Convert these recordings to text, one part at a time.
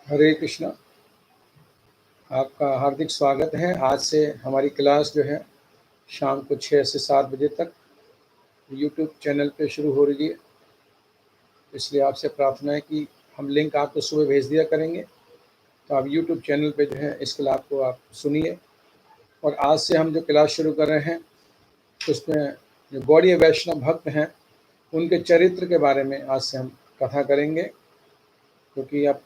हरे कृष्णा। आपका हार्दिक स्वागत है। आज से हमारी क्लास जो है शाम को 6 से 7 बजे तक यूट्यूब चैनल पे शुरू हो रही है। इसलिए आपसे प्रार्थना है कि हम लिंक आपको सुबह भेज दिया करेंगे, तो आप यूट्यूब चैनल पे जो है इस क्लास को आप सुनिए। और आज से हम जो क्लास शुरू कर रहे हैं उसमें जो गौड़ीय वैष्णव भक्त हैं उनके चरित्र के बारे में आज से हम कथा करेंगे, क्योंकि अब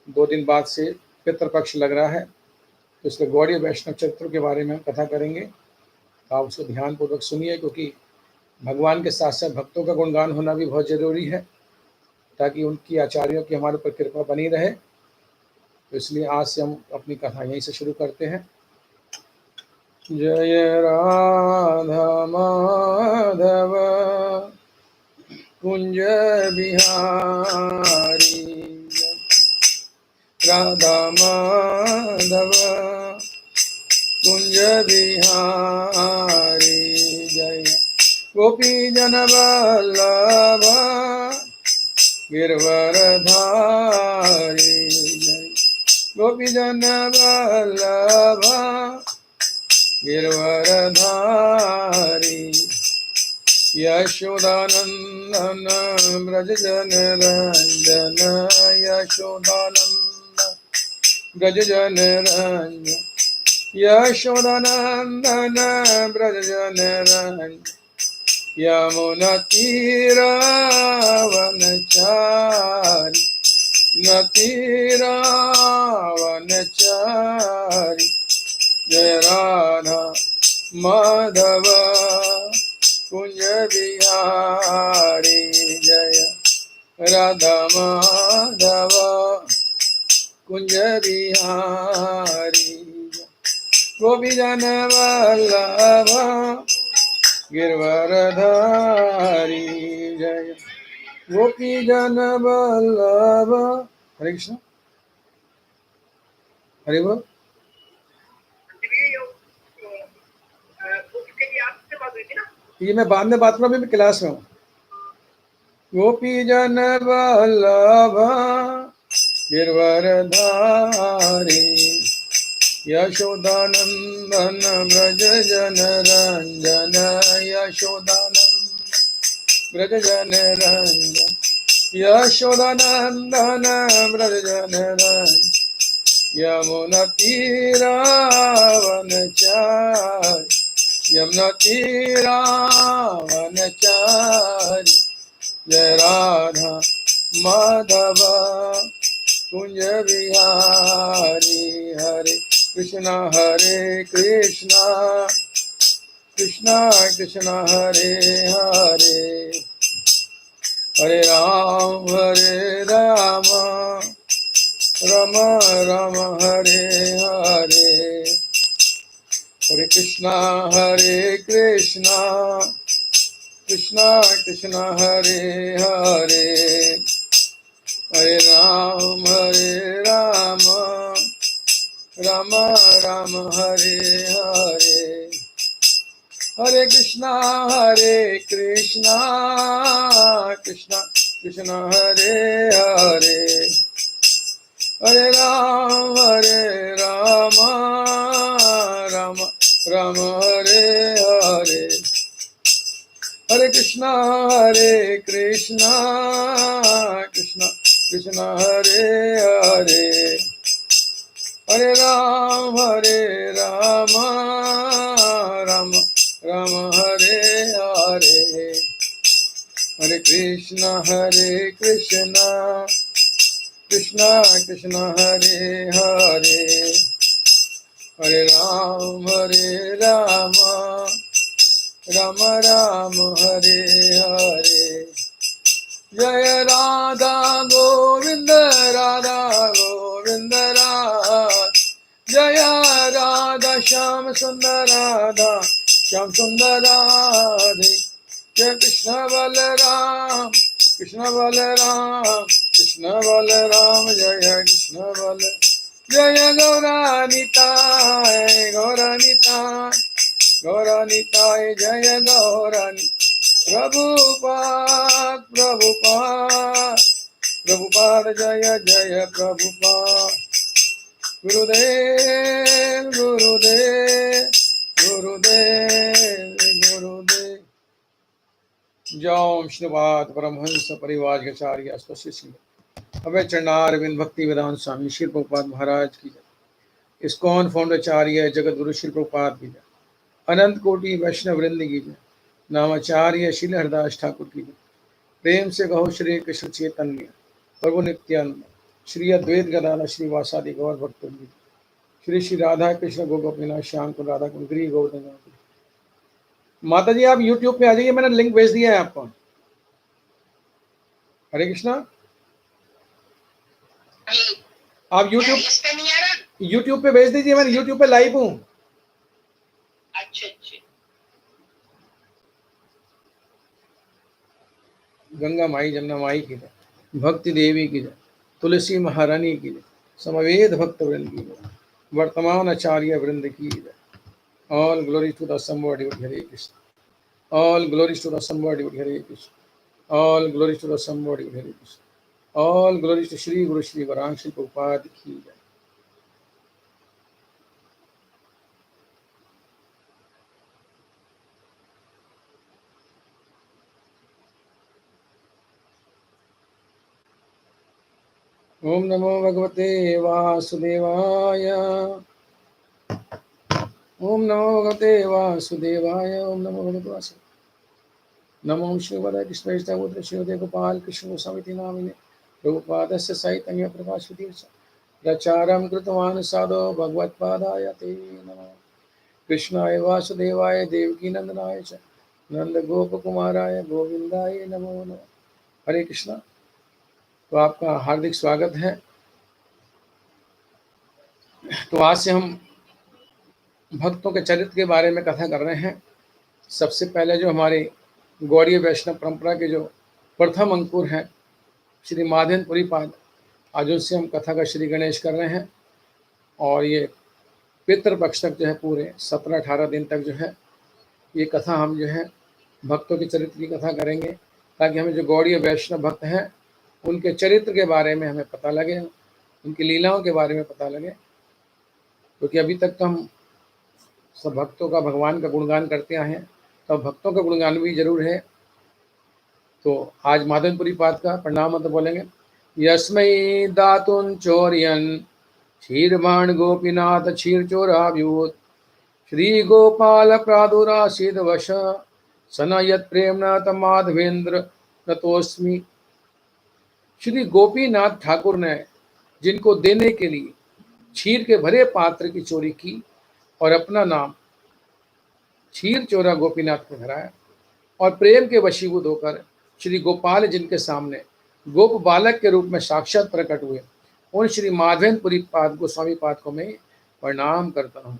2 दिन बाद से पितृपक्ष लग रहा है, तो इसलिए गौड़ीय वैष्णव चरित्र के बारे में हम कथा करेंगे। आप उसको ध्यानपूर्वक सुनिए, क्योंकि भगवान के साथ साथ भक्तों का गुणगान होना भी बहुत जरूरी है, ताकि उनकी आचार्यों की हमारे ऊपर कृपा बनी रहे। तो इसलिए आज से हम अपनी कथा यहीं से शुरू करते हैं। जय राधा माधव कुंज बिहारी, राधा माधव कुंज बिहारी, जय गोपी जन वल्लभ गिरवरधारी, जय गोपी जन वल्लभ गिरवरधारी, यशोदानंदन ब्रज जन रंजन, यशोदानंद ब्रज जन रंजन, यशोदानंदन ब्रज जन रंजन, यमुना तीरावनचारी, न तीरावनचारी, जय राधा माधव कुंज बिहारी, जय राधा माधव कुंज बिहारी, गोपी जन वल्लभ गिरवरधारी, जय गोपी जन वल्लभ। हरे कृष्ण, हरे बोल। ये मैं बाद में बात करूँ, अभी मैं क्लास में हूँ। गोपी जन वल्लभ गिरवरधारी, यशोदानंदन ब्रज जन रंजन, यशोदानंद ब्रज जन रंजन, यशोदानंदन ब्रज जन रंजन, यमुना तीरावनचारी, यमुना तीरावनचारी, जय राधा माधव कुंज बिहारी, हरे कृष्णा कृष्णा कृष्णा हरे हरे, हरे राम राम राम हरे हरे, हरे कृष्णा कृष्णा कृष्णा हरे हरे, हरे राम राम राम हरे हरे, हरे कृष्णा कृष्णा कृष्णा हरे हरे, हरे राम राम राम हरे हरे, हरे कृष्णा कृष्णा कृष्णा हरे हरे, हरे राम राम राम हरे हरे, हरे कृष्णा कृष्णा हरे हरे, हरे राम राम राम हरे हरे, जय राधा गोविंद राधा गोविंद जय राधा श्याम सुंदर राधा श्याम सुंदर राधे, जय कृष्ण बलराम जय कृष्ण बल, जय गौरानिताय जय गौरानी, प्रभुपाद प्रभुपाद जय जय प्रभुपाद। गुरुदेव गुरुदेव गुरुदेव गुरुदेव। जय श्रीपाद परमहंस परिवाराचार्य स्वस्ति अभय चरणारविंद भक्ति वेदांत स्वामी श्री प्रभुपाद महाराज की जय। इस्कॉन फाउंडाचार्य जगत गुरु श्री प्रभुपाद की जय। अनंत कोटि वैष्णव वृंद की जय। नामाचार्य श्री हरदास ठाकुर की जय। प्रेम से कहो श्री कृष्ण चैतन्य प्रभु नित्यानंद श्री अद्वैत गदाधर श्री वासादि गौर भक्तवृंद। श्री श्री राधा कृष्ण गोपिनाथ श्याम को राधा कुंदरी गोवर्धन। माता जी आप YouTube पे आ जाइए, मैंने लिंक भेज दिया है आपको। हरे कृष्णा। आप YouTube पे भेज दीजिए, मैंने YouTube पे लाइव हूँ। अच्छा। गंगा माई जमुना माई की जय, भक्ति देवी की जय, तुलसी महारानी की जय, समवेद भक्त वृंद की जय, वर्तमान आचार्य वृंद की जय। All glory to the assembly Hare Krishna. All glories to the assembly Hare Krishna. All glories to the assembly Hare Krishna. All glories to Shri guru Shri वरांग Shri Prabhupada की जय। ओम नमो भगवते वासुदेवाय। ओम नमो भगवते वासुदेवाय। ओम नमो भगवते वासुदेवाय। नमो शिवाय कृष्ण शिवदे गोपाल कृष्ण गोस्वामी नामिने प्रभुपादस्य सहितं प्रकाशतीर्थ प्रचारं कृतवान् साधो भगवत्पादाय ते नमः। कृष्णाय वासुदेवाय देवकी नंदनाय च नंद गोपकुमाराय गोविंदाय नमो नमः। हरे कृष्णा। तो आपका हार्दिक स्वागत है। तो आज से हम भक्तों के चरित्र के बारे में कथा कर रहे हैं। सबसे पहले जो हमारे गौड़ीय वैष्णव परंपरा के जो प्रथम अंकुर हैं श्री माधवेंद्रपुरी पाद, आज उनसे हम कथा का श्री गणेश कर रहे हैं। और ये पितृपक्ष तक जो है पूरे 17-18 दिन तक जो है ये कथा हम जो है भक्तों के चरित्र की कथा करेंगे, ताकि हमें जो गौड़ीय वैष्णव भक्त हैं उनके चरित्र के बारे में हमें पता लगे, उनकी लीलाओं के बारे में पता लगे। क्योंकि अभी तक तो हम सब भक्तों का भगवान का गुणगान करते आए हैं, तो भक्तों का गुणगान भी जरूर है। तो आज माधवेंद्रपुरी पाद का प्रणाम मंत्र बोलेंगे। यस्मै दातुं चौर्यन क्षीरवाण गोपीनाथ क्षीर चोराभ्यूत श्री गोपाल प्रादुरासीद वश सनयत प्रेमना तमाधवेंद्र नतोस्मि। श्री गोपीनाथ ठाकुर ने जिनको देने के लिए क्षीर के भरे पात्र की चोरी की और अपना नाम क्षीर चोरा गोपीनाथ को धराया, और प्रेम के वशीभूत होकर श्री गोपाल जिनके सामने गोप बालक के रूप में साक्षात प्रकट हुए, उन श्री माधवेंद्रपुरी पाद गोस्वामी पाद को मैं प्रणाम करता हूँ।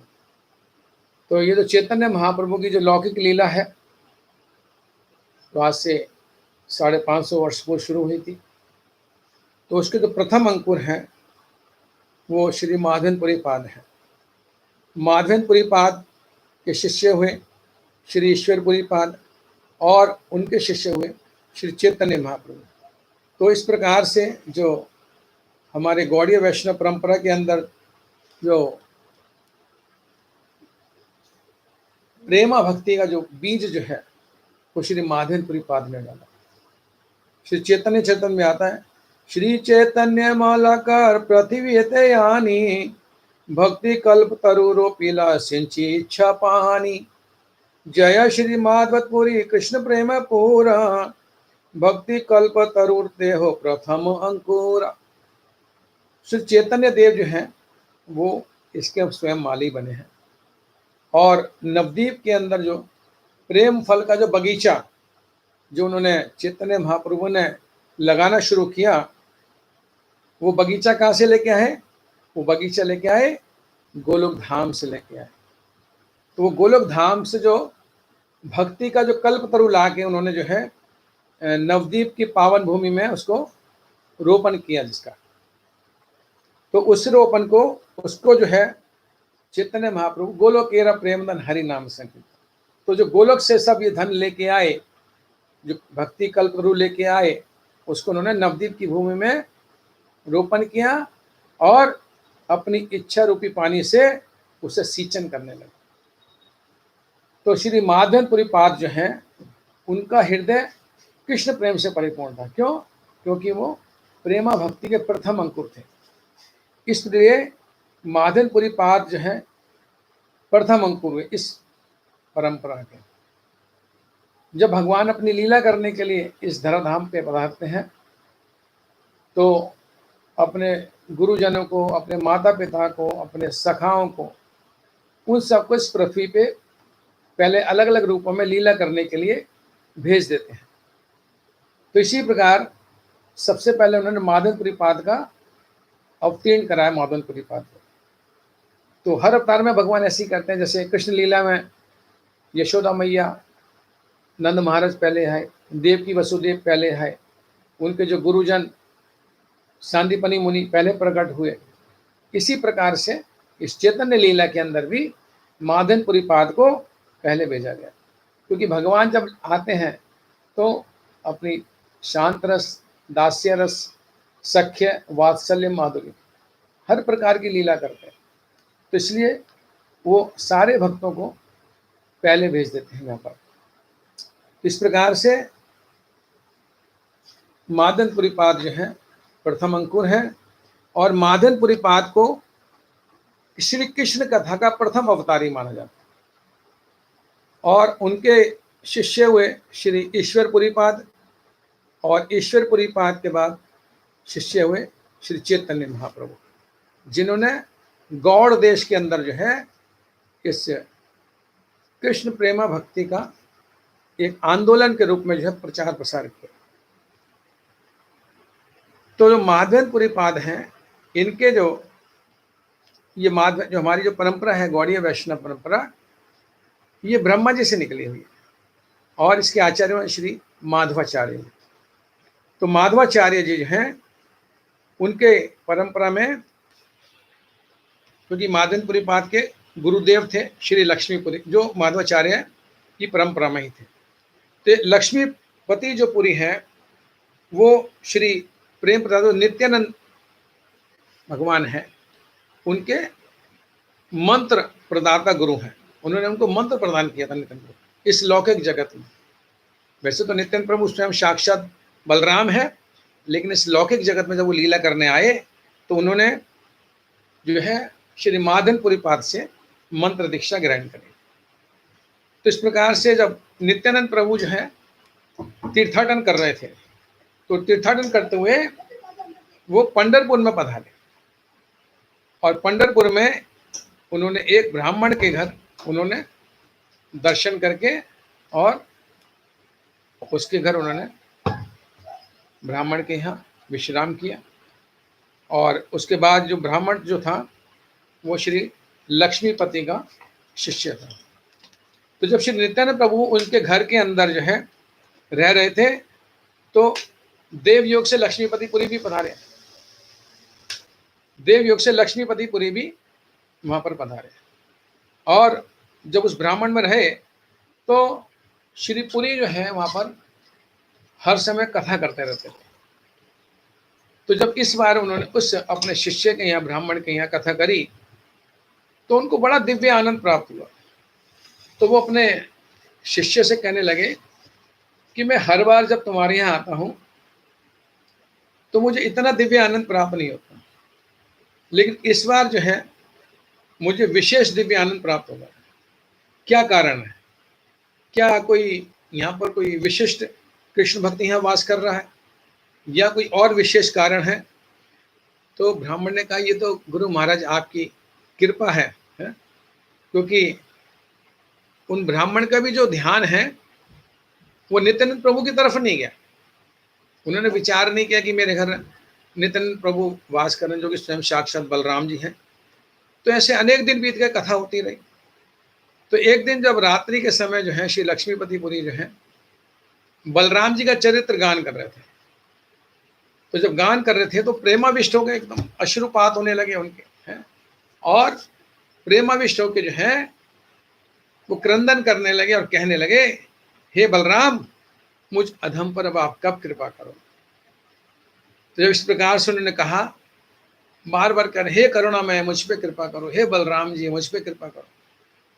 तो ये तो चैतन्य महाप्रभु की जो लौकिक लीला है, तो आज से 550 वर्ष पूर्व शुरू हुई थी। तो उसके जो प्रथम अंकुर हैं वो श्री माधवेंद्रपुरी पाद है। माधवेंद्रपुरी पाद के शिष्य हुए श्री ईश्वरपुरी पाद, और उनके शिष्य हुए श्री चैतन्य महाप्रभु। तो इस प्रकार से जो हमारे गौड़ीय वैष्णव परंपरा के अंदर जो प्रेमा भक्ति का जो बीज जो है वो श्री माधवेंद्रपुरी पाद में डाला। श्री चैतन्य चैतन्य में आता है, श्री चैतन्य मालाकार पृथ्वी ते आनी भक्ति कल्प तरुरोपिला सिंची इच्छा पानी। जय श्री माधवपुरी कृष्ण प्रेम पूरा भक्ति कल्प तरुर्ते हो प्रथम अंकुरा। श्री चैतन्य देव जो हैं वो इसके स्वयं माली बने हैं। और नवद्वीप के अंदर जो प्रेम फल का जो बगीचा जो उन्होंने चैतन्य महाप्रभु ने लगाना शुरू किया, वो बगीचा कहाँ से लेके आए? वो बगीचा लेके आए गोलोक धाम से लेके आए। तो वो गोलोक धाम से जो भक्ति का जो कल्प तरु ला के उन्होंने जो है नवद्वीप की पावन भूमि में उसको रोपण किया जिसका, तो उस रोपण को उसको जो है चैतन्य महाप्रभु गोलोकेरा प्रेम धन हरि नाम संकीर्तन। तो जो गोलोक से सब ये धन लेके आए, जो भक्ति कल्प तरु लेके आए, उसको उन्होंने नवद्वीप की भूमि में रोपण किया और अपनी इच्छा रूपी पानी से उसे सींचन करने लगे। तो श्री माधवपुरी पाद जो हैं उनका हृदय कृष्ण प्रेम से परिपूर्ण था। क्यों? क्योंकि वो प्रेमा भक्ति के प्रथम अंकुर थे। इसलिए माधवपुरी पाद जो है प्रथम अंकुर हुए इस परंपरा के। जब भगवान अपनी लीला करने के लिए इस धराधाम पे पधारते हैं तो अपने गुरुजनों को, अपने माता पिता को, अपने सखाओं को, उन सबको इस पृथ्वी पे पहले अलग अलग रूपों में लीला करने के लिए भेज देते हैं। तो इसी प्रकार सबसे पहले उन्होंने माधवपुरी पाद का अवतीर्ण कराया, माधवपुरी पाद को। तो हर अवतार में भगवान ऐसे ही करते हैं। जैसे कृष्ण लीला में यशोदा मैया, नंद महाराज पहले आए, देवकी वसुदेव पहले आए, उनके जो गुरुजन सांदीपनी मुनि पहले प्रकट हुए। इसी प्रकार से इस चैतन्य लीला के अंदर भी माधवपुरी पाद को पहले भेजा गया, क्योंकि भगवान जब आते हैं तो अपनी शांत रस, दास्य रस, सख्य, वात्सल्य, माधुर्य हर प्रकार की लीला करते हैं। तो इसलिए वो सारे भक्तों को पहले भेज देते हैं यहाँ पर। इस प्रकार से माधवपुरी पाद जो है प्रथम अंकुर है और माधवपुरी पाद को श्री कृष्ण कथा का प्रथम अवतारी माना जाता है। और उनके शिष्य हुए श्री ईश्वरपुरी पाद और ईश्वरपुरी पाद के बाद शिष्य हुए श्री चैतन्य महाप्रभु, जिन्होंने गौड़ देश के अंदर जो है इस कृष्ण प्रेमा भक्ति का एक आंदोलन के रूप में जो है प्रचार प्रसार किया। तो जो माधवपुरी पाद हैं, इनके जो हमारी जो परंपरा है गौड़ीय वैष्णव परंपरा, ये ब्रह्मा जी से निकली हुई है और इसके आचार्य हैं श्री माधवाचार्य। तो माधवाचार्य जी जो हैं उनके परंपरा में, क्योंकि माधवपुरी पाद के गुरुदेव थे श्री लक्ष्मीपुरी, जो माधवाचार्य की परंपरा में ही थे। तो लक्ष्मीपति जो पुरी हैं वो श्री प्रेम प्रदाता नित्यानंद भगवान हैं, उनके मंत्र प्रदाता गुरु हैं। उन्होंने उनको मंत्र प्रदान किया था नित्यानंद को इस लौकिक जगत में। वैसे तो नित्यानंद प्रभु स्वयं साक्षात बलराम है, लेकिन इस लौकिक जगत में जब वो लीला करने आए तो उन्होंने जो है श्री माधवपुरी पाद से मंत्र दीक्षा ग्रहण करी। तो इस प्रकार से जब नित्यानंद प्रभु जो है तीर्थाटन कर रहे थे, तो तीर्थाटन करते हुए वो पंढरपुर में पधारे और पंढरपुर में उन्होंने एक ब्राह्मण के घर उन्होंने दर्शन करके और उसके घर उन्होंने ब्राह्मण के यहाँ विश्राम किया। और उसके बाद जो ब्राह्मण जो था वो श्री लक्ष्मीपति का शिष्य था। तो जब श्री नित्यानंद प्रभु उनके घर के अंदर जो है रह रहे थे तो देवयोग से लक्ष्मीपतिपुरी भी पधारे, देवयोग से लक्ष्मीपतिपुरी भी वहाँ पर पधारे। और जब उस ब्राह्मण में रहे तो श्री पुरी जो है वहाँ पर हर समय कथा करते रहते थे। तो जब इस बार उन्होंने उस अपने शिष्य के यहाँ, ब्राह्मण के यहाँ कथा करी तो उनको बड़ा दिव्य आनंद प्राप्त हुआ। तो वो अपने शिष्य से कहने लगे कि मैं हर बार जब तुम्हारे यहाँ आता हूँ तो मुझे इतना दिव्य आनंद प्राप्त नहीं होता, लेकिन इस बार जो है मुझे विशेष दिव्य आनंद प्राप्त होगा। क्या कारण है? क्या कोई यहाँ पर कोई विशिष्ट कृष्ण भक्ति यहाँ वास कर रहा है या कोई और विशेष कारण है? तो ब्राह्मण ने कहा ये तो गुरु महाराज आपकी कृपा है, क्योंकि उन ब्राह्मण का भी जो ध्यान है वो नित्यानंद प्रभु की तरफ नहीं गया। उन्होंने विचार नहीं किया कि मेरे घर नित्यानंद प्रभु वास करें, जो कि स्वयं साक्षात बलराम जी हैं। तो ऐसे अनेक दिन बीत गए, कथा होती रही। तो एक दिन जब रात्रि के समय जो है श्री लक्ष्मीपतिपुरी जो है बलराम जी का चरित्र गान कर रहे थे। तो जब गान कर रहे थे तो प्रेमाविष्ट हो गए, एकदम अश्रुपात होने लगे उनके हैं, और प्रेमाविष्ट होकर जो है वो क्रंदन करने लगे और कहने लगे, हे बलराम, मुझ अधम पर अब आप कब कृपा करो। तो जब इस प्रकार से उन्होंने कहा, बार बार कर, हे करुणामय मुझ पे कृपा करो, हे बलराम जी मुझ पे कृपा करो।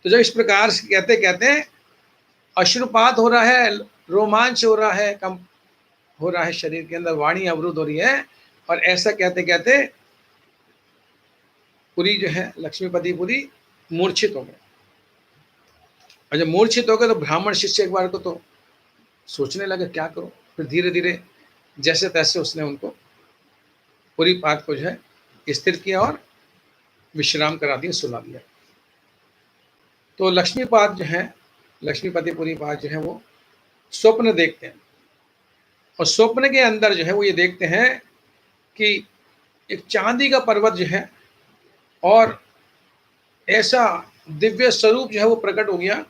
तो जब इस प्रकार से कहते कहते अश्रुपात हो रहा है, रोमांच हो रहा है, कम हो रहा है शरीर के अंदर, वाणी अवरुद्ध हो रही है, और ऐसा कहते कहते पुरी जो है लक्ष्मीपति पुरी मूर्छित हो गए। और जब मूर्छित हो गए तो ब्राह्मण शिष्य एक बार को तो सोचने लगे क्या करो। फिर धीरे धीरे जैसे तैसे उसने उनको पूरी बात को जो है स्थिर किया और विश्राम करा दिया, सुला दिया। तो लक्ष्मीपाद जो है, लक्ष्मीपति पुरी पाद जो है वो स्वप्न देखते हैं, और स्वप्न के अंदर जो है वो ये देखते हैं कि एक चांदी का पर्वत जो है और ऐसा दिव्य स्वरूप जो है वो प्रकट हो गया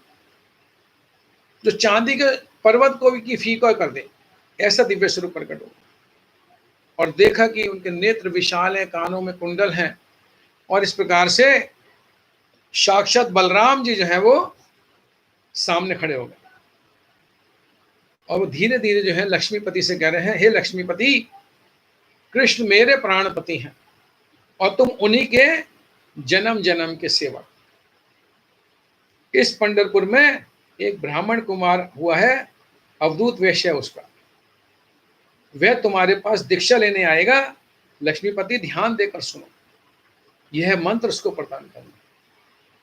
जो चांदी के पर्वत को भी की फीका कर दे, ऐसा दिव्य स्वरूप प्रकट हो गया। और देखा कि उनके नेत्र विशाल हैं, कानों में कुंडल हैं, और इस प्रकार से साक्षात बलराम जी जो है वो सामने खड़े हो गए। और वो धीरे धीरे जो है लक्ष्मीपति से कह रहे हैं, हे लक्ष्मीपति, कृष्ण मेरे प्राणपति हैं और तुम उन्हीं के जन्म जन्म के सेवक। इस पंढरपुर में एक ब्राह्मण कुमार हुआ है, अवधूत वेश्य है उसका, वह तुम्हारे पास दीक्षा लेने आएगा। लक्ष्मीपति ध्यान देकर सुनो, यह मंत्र उसको प्रदान करना।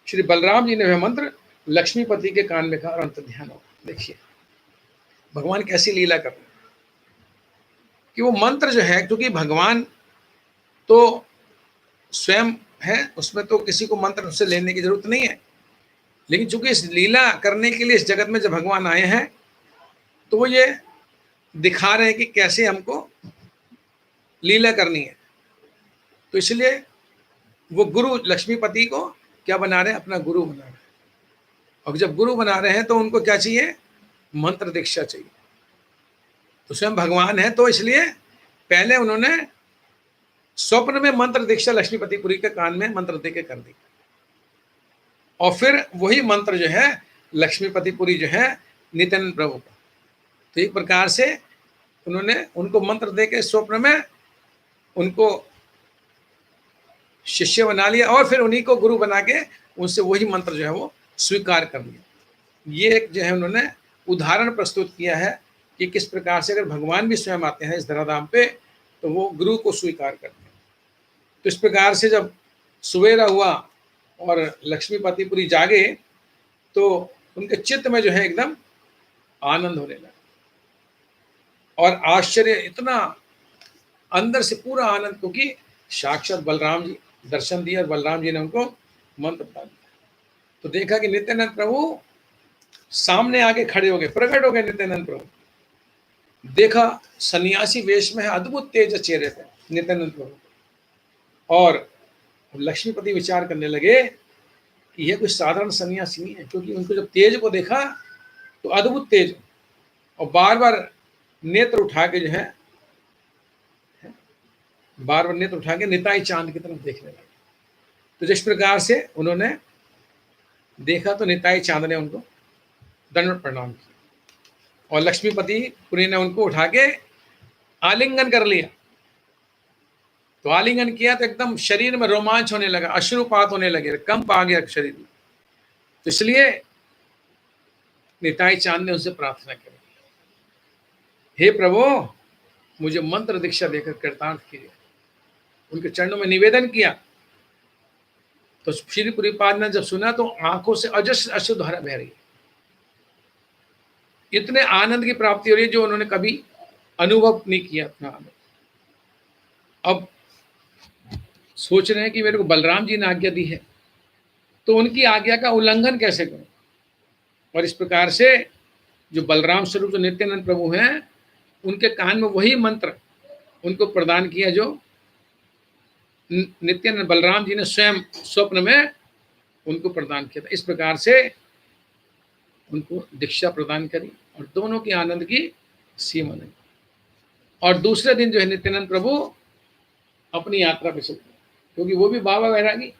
श्री बलराम जी ने वह मंत्र लक्ष्मीपति के कान में कहा और अंत ध्यान हो। देखिए भगवान कैसी लीला कर रहे हैं कि वो मंत्र जो है, क्योंकि भगवान तो स्वयं है, उसमें तो किसी को मंत्र से लेने की जरूरत नहीं है, लेकिन चूंकि इस लीला करने के लिए इस जगत में जब भगवान आए हैं तो वो ये दिखा रहे हैं कि कैसे हमको लीला करनी है। तो इसलिए वो गुरु लक्ष्मीपति को क्या बना रहे हैं, अपना गुरु बना रहे हैं। और जब गुरु बना रहे हैं तो उनको क्या चाहिए, मंत्र दीक्षा चाहिए। तो स्वयं भगवान है, तो इसलिए पहले उन्होंने स्वप्न में मंत्र दीक्षा लक्ष्मीपतिपुरी के कान में मंत्र दे के कर दी, और फिर वही मंत्र जो है लक्ष्मीपतिपुरी जो है नित्यानंद प्रभु का। तो एक प्रकार से उन्होंने उनको मंत्र दे के स्वप्न में उनको शिष्य बना लिया, और फिर उन्हीं को गुरु बना के उनसे वही मंत्र जो है वो स्वीकार कर लिया। ये एक जो है उन्होंने उदाहरण प्रस्तुत किया है कि किस प्रकार से अगर भगवान भी स्वयं आते हैं इस धराधाम पे तो वो गुरु को स्वीकार करते हैं। तो इस प्रकार से जब सवेरा हुआ और लक्ष्मीपतिपुरी जागे तो उनके चित्त में जो है एकदम आनंद होने लगा, और आश्चर्य इतना अंदर से पूरा आनंद, क्योंकि साक्षात बलराम जी दर्शन दिए और बलराम जी ने उनको मंत्र बता दिया। तो देखा कि नित्यानंद प्रभु सामने आके खड़े हो गए, प्रकट हो गए नित्यानंद प्रभु। देखा सन्यासी वेश में है, अद्भुत तेज चेहरे पे नित्यानंद प्रभु, और लक्ष्मीपति विचार करने लगे कि यह कोई साधारण सन्यासी नहीं है, क्योंकि उनको जब तेज को देखा तो अद्भुत तेज, और बार बार नेत्र उठा के जो है बार बार नेत्र उठा के निताई चांद की तरफ देखने लगे। तो जिस प्रकार से उन्होंने देखा तो निताई चांद ने उनको दंडवत प्रणाम किया, और लक्ष्मीपति पुरी ने उनको उठा के आलिंगन कर लिया। तो आलिंगन किया तो एकदम शरीर में रोमांच होने लगा, अश्रुपात होने लगे, कंप आ गया शरीर में। तो इसलिए निताई चांद ने उनसे प्रार्थना की, हे प्रभु मुझे मंत्र दीक्षा देकर कृतार्थ कीजिए। उनके चरणों में निवेदन किया। तो श्री पुरीपाद ने जब सुना तो आंखों से अजस्र अश्रुधारा बह रही, इतने आनंद की प्राप्ति हो रही है जो उन्होंने कभी अनुभव नहीं किया अपना आनंद। अब सोच रहे हैं कि मेरे को बलराम जी ने आज्ञा दी है तो उनकी आज्ञा का उल्लंघन कैसे करूं। और इस प्रकार से जो बलराम स्वरूप जो नित्यानंद प्रभु हैं उनके कान में वही मंत्र उनको प्रदान किया जो नित्यानंद बलराम जी ने स्वयं स्वप्न में उनको प्रदान किया था। इस प्रकार से उनको दीक्षा प्रदान करी और दोनों के आनंद की सीमा नहीं। और दूसरे दिन जो है नित्यानंद प्रभु अपनी यात्रा पे चलते, क्योंकि वो भी बाबा वैरागी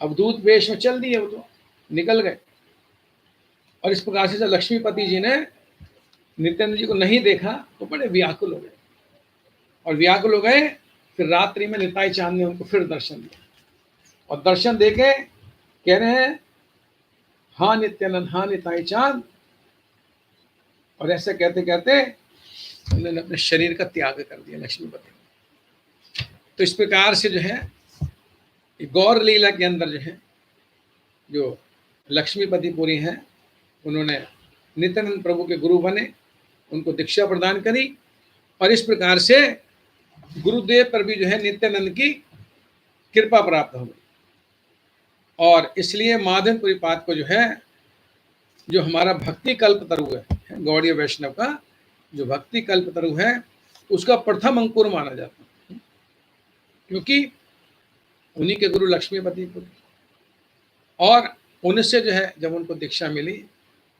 अवधूत वेश में चल दिए, वो तो निकल गए। और इस प्रकार से जब लक्ष्मीपति जी ने नित्यानंद जी को नहीं देखा तो बड़े व्याकुल हो गए और व्याकुल हो गए। फिर रात्रि में निताई चांद ने उनको फिर दर्शन दिया और दर्शन देके कह रहे हैं, हाँ नित्यानंद, हाँ निताई चांद। और ऐसे कहते कहते उन्होंने अपने शरीर का त्याग कर दिया लक्ष्मीपति ने। तो इस प्रकार से जो है गौर लीला के अंदर जो है जो लक्ष्मीपति पुरी हैं, उन्होंने नित्यानंद प्रभु के गुरु बने, उनको दीक्षा प्रदान करी और इस प्रकार से गुरुदेव पर भी जो है नित्यानंद की कृपा प्राप्त हो गई। और इसलिए माधवपुरी पाद को जो है, जो हमारा भक्ति कल्प तरु है, गौड़ीय वैष्णव का जो भक्ति कल्प तरु है, उसका प्रथम अंकुर माना जाता है, क्योंकि उन्हीं के गुरु लक्ष्मीपति पुरी। और उनसे जो है जब उनको दीक्षा मिली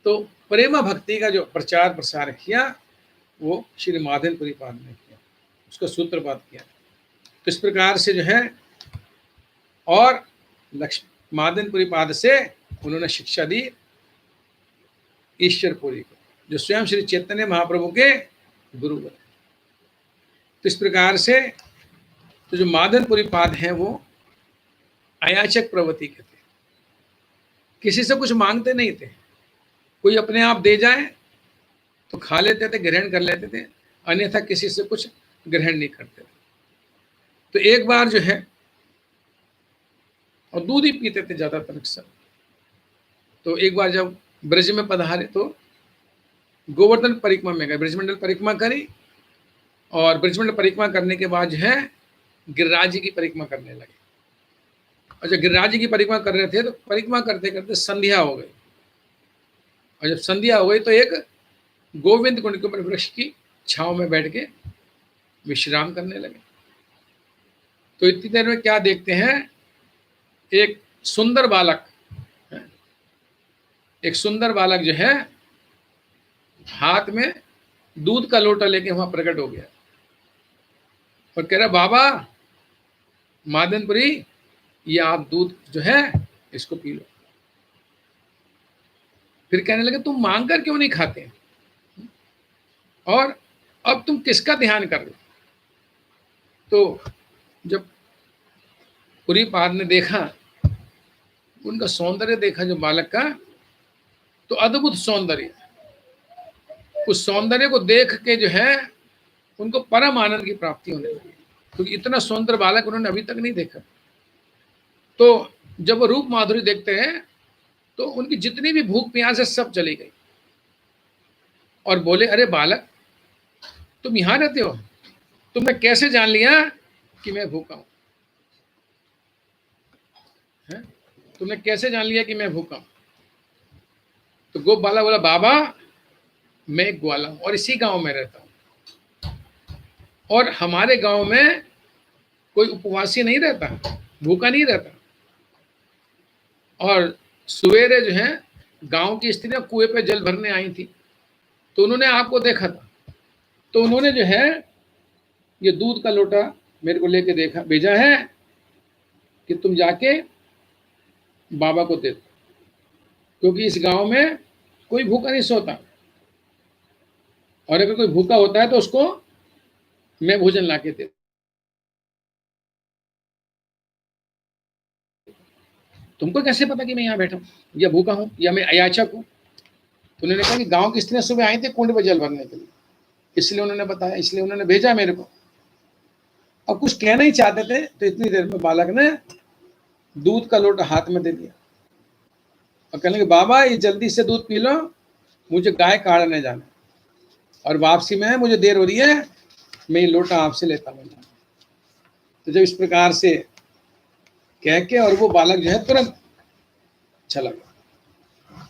तो प्रेमा भक्ति का जो प्रचार प्रसार किया वो श्री माधवपुरी पाद ने किया, उसका सूत्रपात किया। तो इस प्रकार से जो है और माधवपुरी पाद से उन्होंने शिक्षा दी ईश्वरपुरी को, जो स्वयं श्री चैतन्य महाप्रभु के गुरु बने। तो इस प्रकार से तो जो माधवपुरी पाद हैं वो अयाचक प्रवृत्ति के थे, किसी से कुछ मांगते नहीं थे। कोई अपने आप दे जाए तो खा लेते थे, ग्रहण कर लेते थे, अन्यथा किसी से कुछ ग्रहण नहीं करते थे। तो एक बार जो है, और दूध ही पीते थे ज्यादातर अक्सर। तो एक बार जब ब्रज में पधारे तो गोवर्धन परिक्रमा में गए, ब्रजमंडल परिक्रमा करी और ब्रजमंडल परिक्रमा करने के बाद जो है गिरिराज जी की परिक्रमा करने लगे। और जब गिरिराज जी की परिक्रमा कर रहे थे तो परिक्रमा करते करते संध्या हो गई। और जब संध्या हो गई तो एक गोविंद कुंड के ऊपर वृक्ष की छांव में बैठ के विश्राम करने लगे। तो इतनी देर में क्या देखते हैं, एक सुंदर बालक, एक सुंदर बालक जो है हाथ में दूध का लोटा लेके वहां प्रकट हो गया और कह रहा, बाबा मादनपुरी, ये आप दूध जो है इसको पी लो। फिर कहने लगे, तुम मांग कर क्यों नहीं खाते और अब तुम किसका ध्यान कर रहे हो? तो जब पुरी पाद ने देखा, उनका सौंदर्य देखा जो बालक का, तो अद्भुत सौंदर्य, उस सौंदर्य को देख के जो है उनको परम आनंद की प्राप्ति होने लगी, क्योंकि इतना सुंदर बालक उन्होंने अभी तक नहीं देखा। तो जब वो रूप माधुरी देखते हैं तो उनकी जितनी भी भूख प्यास है सब चली गई और बोले, अरे बालक, तुम यहां रहते हो, तुमने कैसे जान लिया कि मैं भूखा हूं? तुमने कैसे जान लिया कि मैं भूखा हूं? तो गोप बालक बोला, बाबा मैं एक ग्वाला हूं और इसी गांव में रहता हूं, और हमारे गांव में कोई उपवासी नहीं रहता, भूखा नहीं रहता। और सवेरे जो है गांव की स्त्रियां कुएं पे जल भरने आई थी, तो उन्होंने आपको देखा था, तो उन्होंने जो है ये दूध का लोटा मेरे को लेके देखा, भेजा है कि तुम जाके बाबा को दे दो, क्योंकि इस गांव में कोई भूखा नहीं सोता, और अगर कोई भूखा होता है तो उसको मैं भोजन लाके दे। तुमको कैसे पता कि मैं यहाँ बैठा हूँ या भूखा हूँ या मैं अयाचक हूँ? तो उन्होंने कहा कि गांव की स्त्रियां सुबह आई थी कुंड में जल भरने के लिए, इसलिए उन्होंने बताया, इसलिए उन्होंने भेजा मेरे को। अब कुछ कहना ही चाहते थे तो इतनी देर में बालक ने दूध का लोटा हाथ में दे दिया और कहने लगे, बाबा ये जल्दी से दूध पी लो, मुझे गाय काटने जाना और वापसी में मुझे देर हो रही है, मैं ये लोटा आपसे लेता हूँ। तो जब इस प्रकार से कह के और वो बालक जो है तुरंत चला गया।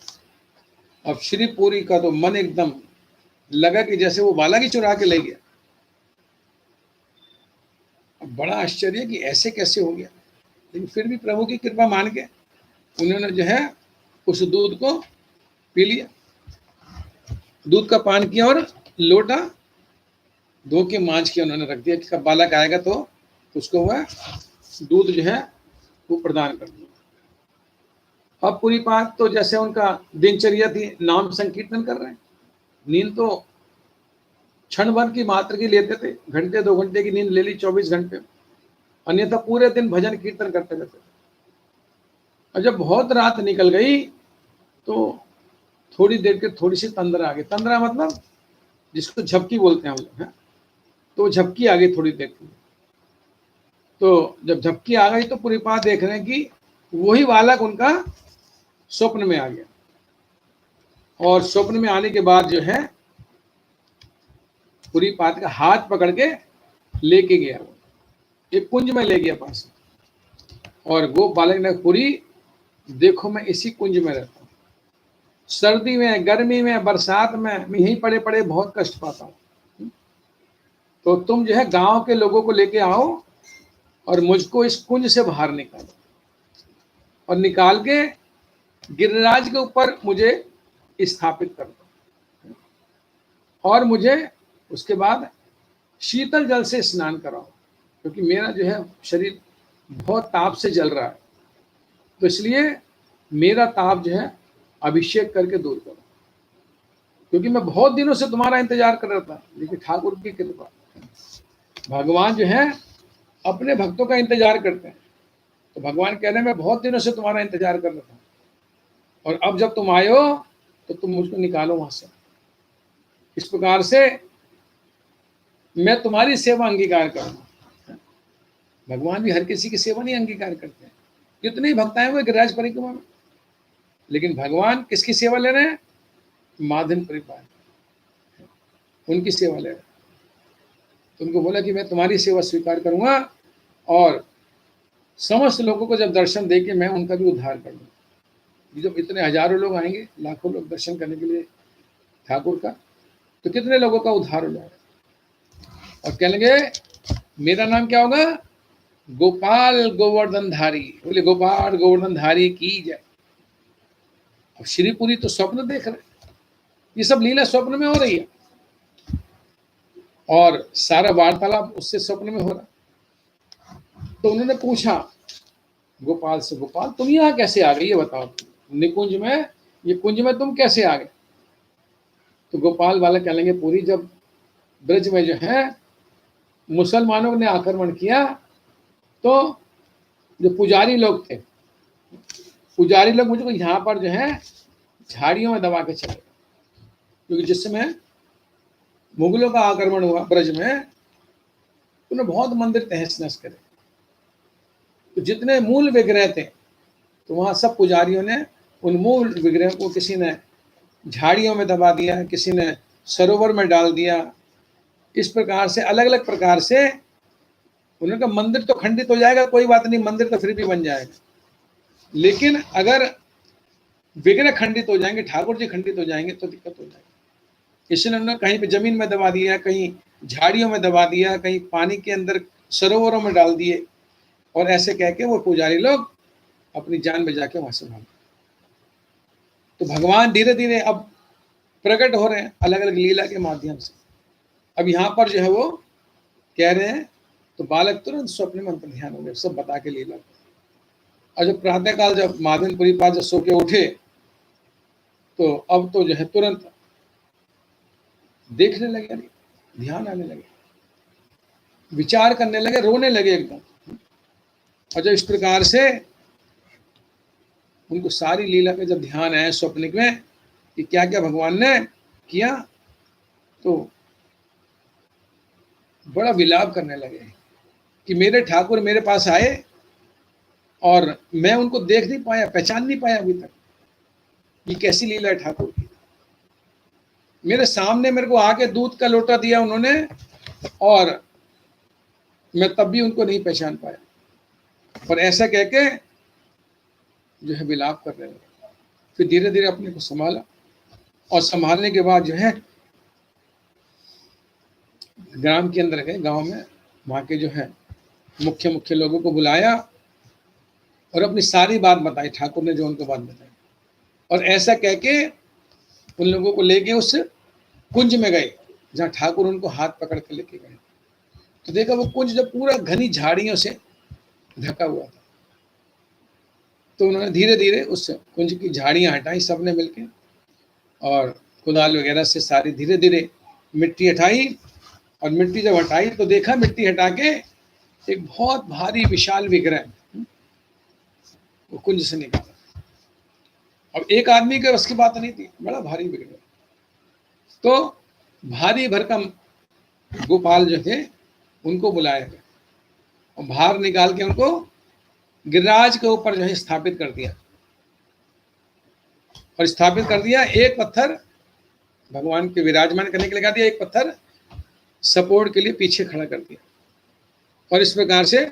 अब श्री पुरी का तो मन एकदम लगा कि जैसे वो बालक ही चुरा के ले गया। अब बड़ा आश्चर्य कि ऐसे कैसे हो गया, लेकिन फिर भी प्रभु की कृपा मान के उन्होंने जो है उस दूध को पी लिया, दूध का पान किया और लोटा धो के मांझ के उन्होंने रख दिया कि कब बालक आएगा तो उसको वह दूध जो है वो प्रदान कर दिया। अब पूरी बात तो जैसे उनका दिनचर्या थी, नाम संकीर्तन कर रहे हैं, नींद तो क्षण भर की मात्र की लेते थे, घंटे 2 घंटे की नींद ले ली 24 घंटे, अन्यथा पूरे दिन भजन कीर्तन करते रहते थे। और जब बहुत रात निकल गई तो थोड़ी देर के थोड़ी सी तंद्रा आ गई। तंद्रा मतलब जिसको झपकी बोलते हैं हम लोग, हैं? तो झपकी आ गई थोड़ी देर की। तो जब झपकी आ गई तो पुरीपाद देख रहे हैं कि वही बालक उनका स्वप्न में आ गया, और स्वप्न में आने के बाद जो है पुरीपाद का हाथ पकड़ के लेके गया, वो एक कुंज में ले गया पास। और गोप बालक ने, पुरी देखो मैं इसी कुंज में रहता हूँ, सर्दी में, गर्मी में, बरसात में मैं यहीं पड़े पड़े बहुत कष्ट पाता हूँ, तो तुम जो है गांव के लोगों को लेके आओ और मुझको इस कुंज से बाहर निकालो, और निकाल के गिरिराज के ऊपर मुझे स्थापित कर दो, और मुझे उसके बाद शीतल जल से स्नान कराओ, क्योंकि मेरा जो है शरीर बहुत ताप से जल रहा है, तो इसलिए मेरा ताप जो है अभिषेक करके दूर करो, क्योंकि मैं बहुत दिनों से तुम्हारा इंतजार कर रहा था। लेकिन ठाकुर की कृपा, भगवान जो है अपने भक्तों का इंतजार करते हैं, तो भगवान कह रहे हैं मैं बहुत दिनों से तुम्हारा इंतजार कर रहा था, और अब जब तुम आए हो तो तुम मुझको निकालो वहां से। इस प्रकार से मैं तुम्हारी सेवा अंगीकार करूंगा। भगवान भी हर किसी की सेवा नहीं अंगीकार करते हैं, कितने ही भक्त आए हुए गिरिराज परिक्रमा में, लेकिन भगवान किसकी सेवा ले रहे हैं? माधन परिपाल, उनकी सेवा ले रहे हैं। तो उनको बोला कि मैं तुम्हारी सेवा स्वीकार करूंगा, और समस्त लोगों को जब दर्शन दे के मैं उनका भी उद्धार कर दूंगा। जब इतने हजारों लोग आएंगे, लाखों लोग दर्शन करने के लिए ठाकुर का, तो कितने लोगों का उद्धार हो जाएगा, और कह लेंगे मेरा नाम क्या होगा? गोपाल गोवर्धन धारी। बोले गोपाल गोवर्धन धारी की जय। अब श्रीपुरी तो स्वप्न देख रहे, ये सब लीला स्वप्न में हो रही है, और सारा वार्तालाप उससे स्वप्न में हो रहा। तो उन्होंने पूछा गोपाल से, गोपाल तुम यहाँ कैसे आ गए, ये बताओ, निकुंज में, ये कुंज में तुम कैसे आ गए? तो गोपाल वाले कह लेंगे, पूरी जब ब्रज में जो है मुसलमानों ने आक्रमण किया, तो जो पुजारी लोग थे, पुजारी लोग मुझको यहाँ पर जो है झाड़ियों में दबा के चले, क्योंकि जिस समय मुगलों का आक्रमण हुआ ब्रज में, उन्होंने बहुत मंदिर तहस नहस करे, तो जितने मूल विग्रह थे, तो वहां सब पुजारियों ने उन मूल विग्रह को किसी ने झाड़ियों में दबा दिया, किसी ने सरोवर में डाल दिया। इस प्रकार से अलग अलग प्रकार से उन्होंने कहा मंदिर तो खंडित हो जाएगा, कोई बात नहीं, मंदिर तो फिर भी बन जाएगा, लेकिन अगर विग्रह खंडित हो जाएंगे, ठाकुर जी खंडित हो जाएंगे, तो दिक्कत हो जाएगी। इसलिए उन्होंने कहीं पे जमीन में दबा दिया, कहीं झाड़ियों में दबा दिया, कहीं पानी के अंदर सरोवरों में डाल दिए, और ऐसे कह के वो पुजारी लोग अपनी जान बचा के वहां से भागे। तो भगवान धीरे धीरे अब प्रकट हो रहे हैं अलग अलग लीला के माध्यम से। अब यहाँ पर जो है वो कह रहे हैं, तो बालक तुरंत स्वप्न में अंतर ध्यान हो गए, सब बता के लीला। और जब प्रातःकाल जब माधनपुरी पास जब सो के उठे, तो अब तो जो है तुरंत देखने लगे, ध्यान आने लगे, विचार करने लगे, रोने लगे एकदम। और जब इस प्रकार से उनको सारी लीला का जब ध्यान आया स्वप्निक में कि क्या क्या भगवान ने किया, तो बड़ा विलाप करने लगे कि मेरे ठाकुर मेरे पास आए और मैं उनको देख नहीं पाया, पहचान नहीं पाया अभी तक, ये कैसी लीला है ठाकुर की। मेरे सामने मेरे को आके दूध का लोटा दिया उन्होंने, और मैं तब भी उनको नहीं पहचान पाया, और ऐसा कह के जो है विलाप कर रहे हैं। फिर धीरे धीरे अपने को संभाला, और संभालने के बाद जो है ग्राम के अंदर गए, गांव में, वहाँ के जो है मुख्य मुख्य लोगों को बुलाया और अपनी सारी बात बताई, ठाकुर ने जो उनको बात बताई। और ऐसा कह के उन लोगों को लेके उस कुंज में गए जहाँ ठाकुर उनको हाथ पकड़ के लेके गए। तो देखा वो कुंज जब पूरा घनी झाड़ियों से ढका हुआ था, तो उन्होंने धीरे धीरे उस कुंज की झाड़ियां हटाई सबने मिलके, और कुदाल वगैरह से सारी धीरे धीरे मिट्टी हटाई, और मिट्टी जब हटाई तो देखा मिट्टी हटा के एक बहुत भारी विशाल विग्रह वो कुंज से निकाला। अब एक आदमी के बस की बात नहीं थी, बड़ा भारी विग्रह। तो भारी भरकम गोपाल जो थे उनको बुलाया गया और बाहर निकाल के उनको गिरिराज के ऊपर जो है स्थापित कर दिया, और स्थापित कर दिया। एक पत्थर भगवान के विराजमान करने के लिए लगा दिया, एक पत्थर सपोर्ट के लिए पीछे खड़ा कर दिया, और इस प्रकार से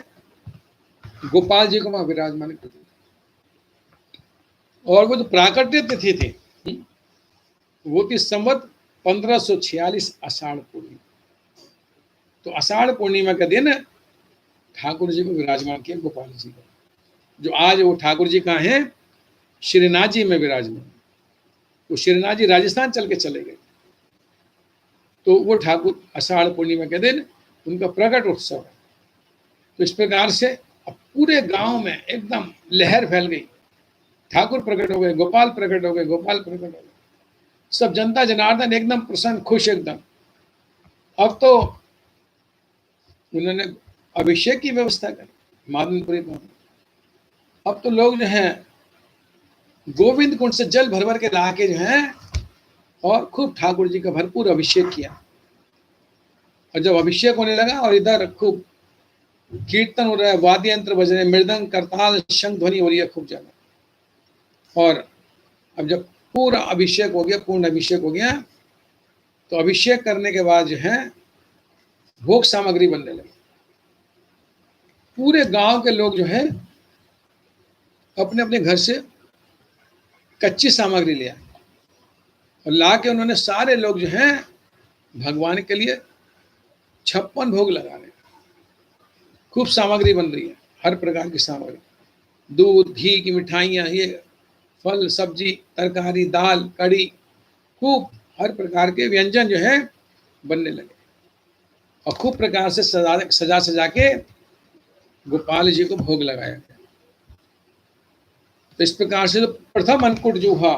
गोपाल जी को वहां विराजमान कर दिया। और वो जो प्राकट्य तिथि थी वो थी संवत 1546 आषाढ़ पूर्णिमा। तो आषाढ़ पूर्णिमा का दिन ठाकुर जी को विराजमान किया गोपाल जी को, जो आज वो ठाकुर जी कहाँ हैं, श्रीनाथ जी में विराजमान। वो श्रीनाथ जी राजस्थान चल के चले गए, तो वो ठाकुर आषाढ़ पूर्णिमा के दिन उनका प्रकट उत्सव है। तो इस प्रकार से अब पूरे गांव में एकदम लहर फैल गई, ठाकुर प्रकट हो गए, गोपाल प्रकट हो गए, गोपाल प्रकट हो गए। सब जनता जनार्दन एकदम प्रसन्न, खुश एकदम। अब तो उन्होंने अभिषेक की व्यवस्था करी मादनपुरी में। अब तो लोग जो है गोविंद कुंड से जल भर भर के ला के जो है और खूब ठाकुर जी का भरपूर अभिषेक किया। और जब अभिषेक होने लगा और इधर खूब कीर्तन हो रहा है, वाद्य यंत्र बज रहे, मृदंग करताल शंख ध्वनि हो रही है खूब ज्यादा। और अब जब पूरा अभिषेक हो गया, पूर्ण अभिषेक हो गया, तो अभिषेक करने के बाद जो है भोग सामग्री बनने लगी। पूरे गांव के लोग जो है अपने अपने घर से कच्ची सामग्री लिया और ला के उन्होंने सारे लोग जो हैं भगवान के लिए 56 भोग लगा रहे। खूब सामग्री बन रही है, हर प्रकार की सामग्री, दूध घी की मिठाइयाँ, ये फल सब्जी तरकारी दाल कड़ी, खूब हर प्रकार के व्यंजन जो है बनने लगे। और खूब प्रकार से सजा सजा के गोपाल जी को भोग लगाया गया। तो इस प्रकार से जो प्रथम अन्नकूट जो हुआ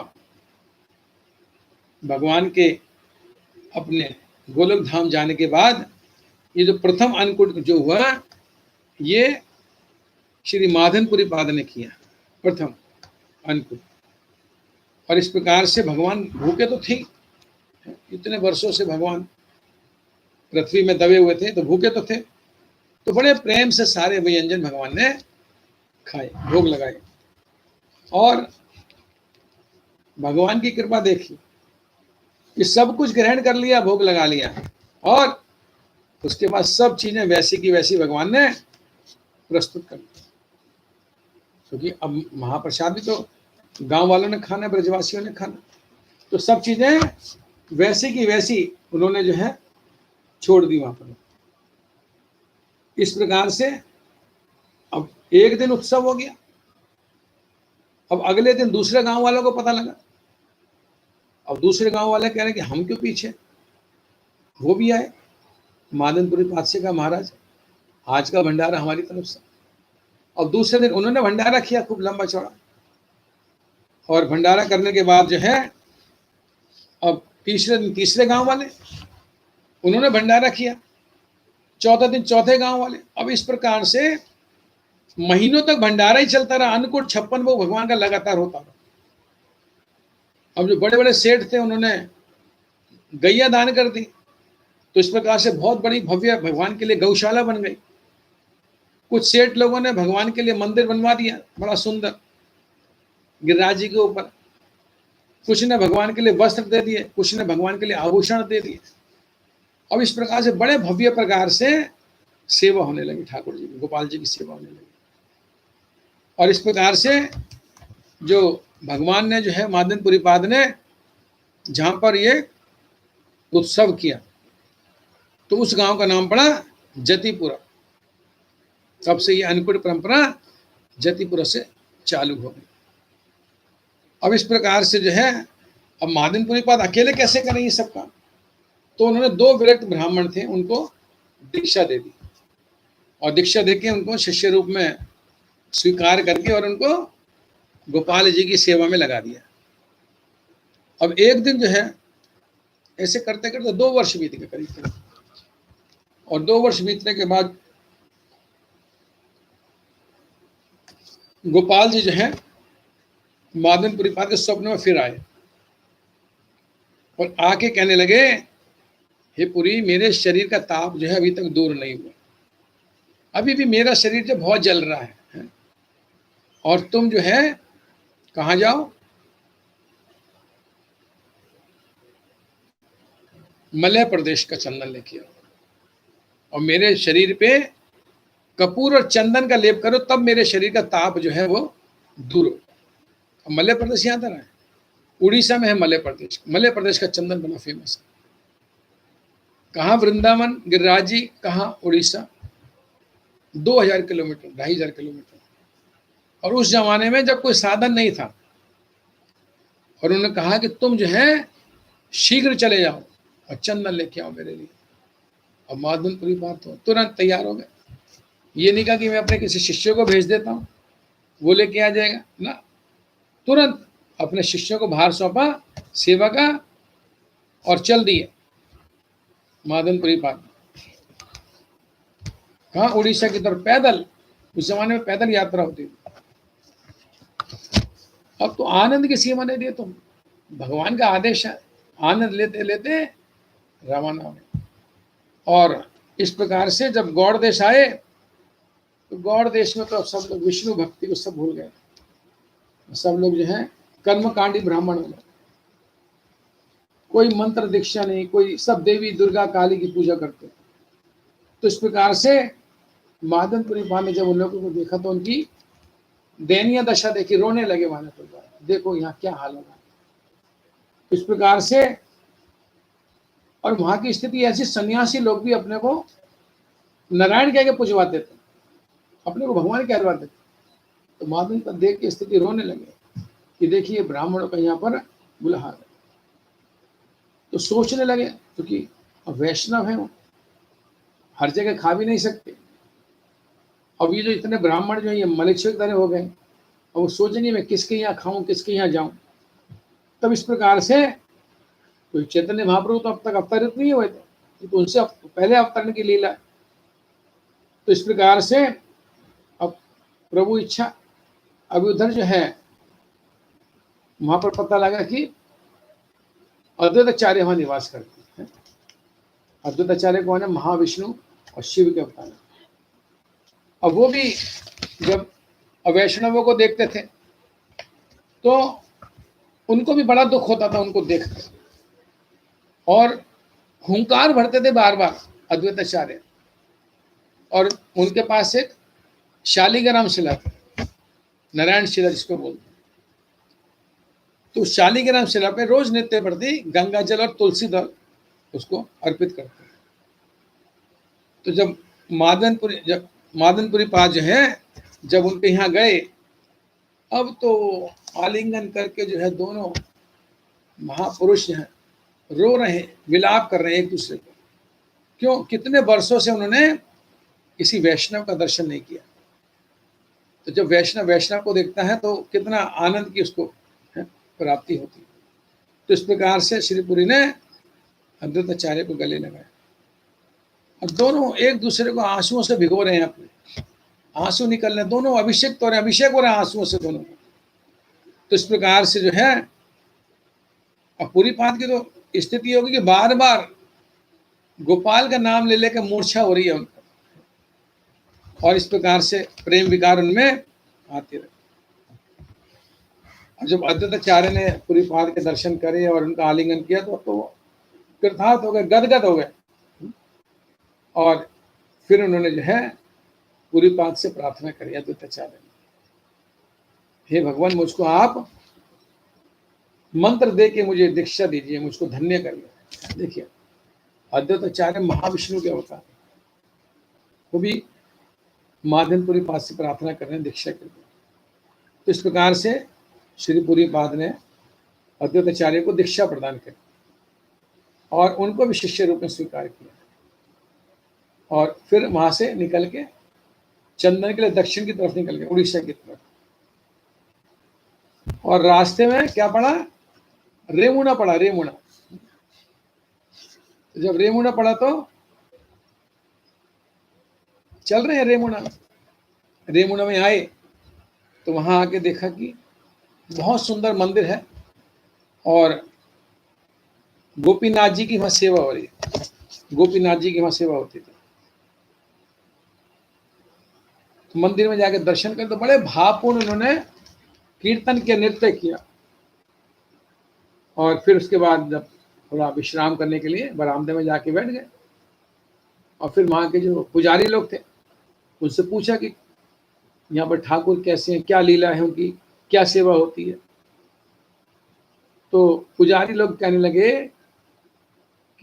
भगवान के अपने गोलोक धाम जाने के बाद, ये जो प्रथम अन्नकूट जो हुआ ये श्री माधनपुरी पाद ने किया, प्रथम अन्नकूट। और इस प्रकार से भगवान भूखे तो थे, इतने वर्षों से भगवान पृथ्वी में दबे हुए थे, तो भूखे तो थे, तो बड़े प्रेम से सारे व्यंजन भगवान ने खाए, भोग लगाए। और भगवान की कृपा देखी कि सब कुछ ग्रहण कर लिया, भोग लगा लिया, और उसके बाद सब चीजें वैसी की वैसी भगवान ने प्रस्तुत कर दी। क्योंकि अब महाप्रसाद भी तो गांव वालों ने खाना, ब्रजवासियों ने खाना, तो सब चीजें वैसी की वैसी उन्होंने जो है छोड़ दी वहां पर। इस प्रकार से अब एक दिन उत्सव हो गया। अब अगले दिन दूसरे गांव वालों को पता लगा। अब दूसरे गांव वाले कह रहे हैं कि हम क्यों पीछे, वो भी आए। मादनपुरी पातशाह का महाराज, आज का भंडारा हमारी तरफ से। और दूसरे दिन उन्होंने भंडारा किया खूब लंबा चौड़ा, और भंडारा करने के बाद जो है अब तीसरे दिन तीसरे गांव वाले उन्होंने भंडारा किया, चौथा दिन चौथे गांव वाले। अब इस प्रकार से महीनों तक भंडारा ही चलता रहा। अन्नकूट 56 भोग भगवान का लगातार होता रहा। अब जो बड़े बड़े सेठ थे उन्होंने गैया दान कर दी, तो इस प्रकार से बहुत बड़ी भव्य भगवान के लिए गौशाला बन गई। कुछ सेठ लोगों ने भगवान के लिए मंदिर बनवा दिया बड़ा सुंदर गिरिराज जी के ऊपर। कुछ ने भगवान के लिए वस्त्र दे दिए, कुछ ने भगवान के लिए आभूषण दे दिए। अब इस प्रकार से बड़े भव्य प्रकार से सेवा होने लगी, ठाकुर जी की, गोपाल जी की सेवा होने लगी। और इस प्रकार से जो भगवान ने जो है मादनपुरी पाद ने जहां पर ये उत्सव किया, तो उस गांव का नाम पड़ा जतिपुरा। तब से ये अन्नकूट परंपरा जतिपुरा से चालू हो गई। अब इस प्रकार से जो है अब मादनपुरी पाद अकेले कैसे करें ये सब काम, तो उन्होंने 2 विरक्त ब्राह्मण थे उनको दीक्षा दे दी, और दीक्षा देके उनको शिष्य रूप में स्वीकार करके और उनको गोपाल जी की सेवा में लगा दिया। अब एक दिन जो है ऐसे करते करते 2 वर्ष बीत गए करीब करीब। और 2 वर्ष बीतने के बाद गोपाल जी जो है मादनपुरी पाद के स्वप्न में फिर आए और आके कहने लगे, हे पुरी, मेरे शरीर का ताप जो है अभी तक दूर नहीं हुआ, अभी भी मेरा शरीर जो बहुत जल रहा है। और तुम जो है कहाँ जाओ, मलय प्रदेश का चंदन लेके आओ और मेरे शरीर पे कपूर और चंदन का लेप करो, तब मेरे शरीर का ताप जो है वो दूर हो। मलय प्रदेश यहाँ था ना, उड़ीसा में है मलय प्रदेश। मलय प्रदेश का चंदन बड़ा फेमस है। कहाँ वृंदावन गिरिराज जी, कहाँ उड़ीसा, 2000 किलोमीटर, 2500 किलोमीटर। और उस जमाने में जब कोई साधन नहीं था, और उन्होंने कहा कि तुम जो है शीघ्र चले जाओ और चंदन लेके आओ मेरे लिए। और मादनपुरी बात हो तुरंत तैयार हो गए। ये नहीं कहा कि मैं अपने किसी शिष्य को भेज देता हूँ वो लेके आ जाएगा ना, तुरंत अपने शिष्यों को भार सौंपा सेवा का और चल दिए मादनपुरी पाद। कहाँ, उड़ीसा की तरफ पैदल। उस जमाने में पैदल यात्रा होती थी। अब तो आनंद की सीमा नहीं दी, तुम भगवान का आदेश है, आनंद लेते लेते रवाना हुए। और इस प्रकार से जब गौड़ देश आए तो गौड़ देश में तो सब लोग विष्णु भक्ति को सब भूल गए। सब लोग जो है कर्मकांडी ब्राह्मण हो गए, कोई मंत्र दीक्षा नहीं, कोई सब देवी दुर्गा काली की पूजा करते। तो इस प्रकार से मादनपुरी पाद ने जब उन लोगों को देखा तो उनकी दयनीय दशा देखी, रोने लगे। वहां देखो यहाँ क्या हाल होगा। इस प्रकार से, और वहां की स्थिति ऐसी, सन्यासी लोग भी अपने को नारायण कह के पूजवाते थे, अपने को भगवान कहलवाते थे। तो मादन पर देख के स्थिति रोने लगे कि देखिए ब्राह्मणों का यहाँ पर बुरा हाल है। तो सोचने लगे, क्योंकि वैष्णव है वो, हर जगह खा भी नहीं सकते। अब ये जो इतने ब्राह्मण जो ये मलेच्छों की तरह हो गए, और वो सोचेंगे मैं किसके यहाँ खाऊं, किसके यहाँ जाऊं। तब इस प्रकार से कोई चैतन्य महाप्रभु तो अब तक अवतरित नहीं हुए थे, तो उनसे पहले अवतरण की लीला। तो इस प्रकार से अब प्रभु इच्छा, अभी उधर जो है वहां पर पता लगा कि अद्वैताचार्य वहां निवास करते हैं। अद्वैताचार्य कौन है? महाविष्णु और शिव के अवतार। अब वो भी जब वैष्णवों को देखते थे तो उनको भी बड़ा दुख होता था उनको देखकर, और हुंकार भरते थे बार बार अद्वैताचार्य। और उनके पास एक शालिग्राम शिला थी, नारायण शिला जिसको बोलते हैं। तो शालिग्राम शिला पे रोज नित्य प्रति गंगा जल और तुलसी दल उसको अर्पित करते हैं। तो जब मादनपुरी पाद जो है जब उनके यहाँ गए, अब तो आलिंगन करके जो है दोनों महापुरुष हैं रो रहे हैं, विलाप कर रहे हैं एक दूसरे को। क्यों? कितने वर्षों से उन्होंने किसी वैष्णव का दर्शन नहीं किया। तो जब वैष्णव को देखता है तो कितना आनंद की उसको प्राप्ति होती है। तो इस प्रकार से श्रीपुरी ने अद्वैताचार्य को गले लगाया, और दोनों एक दूसरे को आंसुओं से भिगो रहे हैं, अपने आंसू निकल रहे, दोनों अभिषेक हो रहे हैं आंसुओं से दोनों। तो इस प्रकार से जो है अब पूरी पाद की तो स्थिति होगी कि बार बार गोपाल का नाम ले लेकर मूर्छा हो रही है उनको, और इस प्रकार से प्रेम विकार उनमें आते रहे। और जब अद्वैताचार्य ने पूरी पाद के दर्शन करे और उनका आलिंगन किया तो कृतार्थ हो गए, गदगद हो गए। और फिर उन्होंने जो है पूरी पाद से प्रार्थना करी अद्वैताचार्य ने, हे भगवान, मुझको आप मंत्र दे के मुझे दीक्षा दीजिए, मुझको धन्य करिए। देखिए अद्वैताचार्य महाविष्णु के अवतार, वो भी मादनपुरी पाद से प्रार्थना कर रहे हैं दीक्षा के लिए। तो इस प्रकार से श्री पुरी पाद ने अद्वैताचार्य को दीक्षा प्रदान करी और उनको भी शिष्य रूप में स्वीकार किया। और फिर वहां से निकल के चंदन के लिए दक्षिण की तरफ निकल गए, उड़ीसा की तरफ। और रास्ते में क्या पड़ा? रेमुना पड़ा, रेमुना। जब रेमुना पड़ा तो चल रहे हैं रेमुना में, रेमुना में आए तो वहां आके देखा कि बहुत सुंदर मंदिर है और गोपीनाथ जी की वहां सेवा हो रही है, गोपीनाथ जी की वहां सेवा होती थी। तो मंदिर में जाके दर्शन कर तो बड़े भावपूर्ण उन्होंने कीर्तन किया, नृत्य किया। और फिर उसके बाद जब थोड़ा विश्राम करने के लिए बरामदे में जाके बैठ गए और फिर वहां के जो पुजारी लोग थे उनसे पूछा कि यहाँ पर ठाकुर कैसे हैं, क्या लीला है उनकी, क्या सेवा होती है। तो पुजारी लोग कहने लगे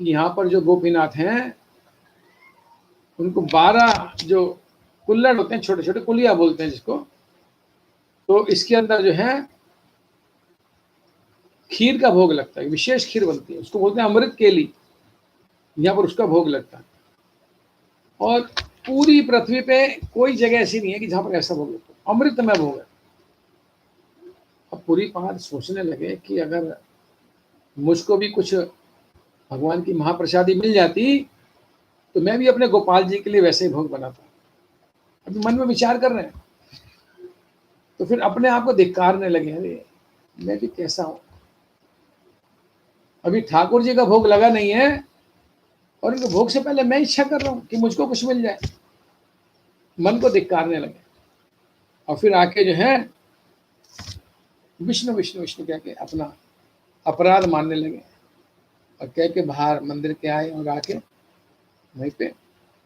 कि यहाँ पर जो गोपीनाथ हैं उनको 12 जो कुल्लड़ होते हैं, छोटे छोटे कुलिया बोलते हैं जिसको, तो इसके अंदर जो है खीर का भोग लगता है, विशेष खीर बनती है, उसको बोलते हैं अमृत केली, यहाँ पर उसका भोग लगता है। और पूरी पृथ्वी पे कोई जगह ऐसी नहीं है कि जहां पर ऐसा भोग लगता है, अमृतमय भोग है। अब पूरी बात सोचने लगे कि अगर मुझको भी कुछ भगवान की महाप्रसादी मिल जाती तो मैं भी अपने गोपाल जी के लिए वैसे ही भोग बनाता। अभी मन में विचार कर रहे हैं तो फिर अपने आप को धिक्कारने लगे, अरे मैं भी कैसा हूं, अभी ठाकुर जी का भोग लगा नहीं है और इनके भोग से पहले मैं इच्छा कर रहा हूं कि मुझको कुछ मिल जाए। मन को धिक्कारने लगे और फिर आके जो है विष्णु विष्णु विष्णु कह के अपना अपराध मानने लगे और कह के बाहर मंदिर के आए और आके वहीं पे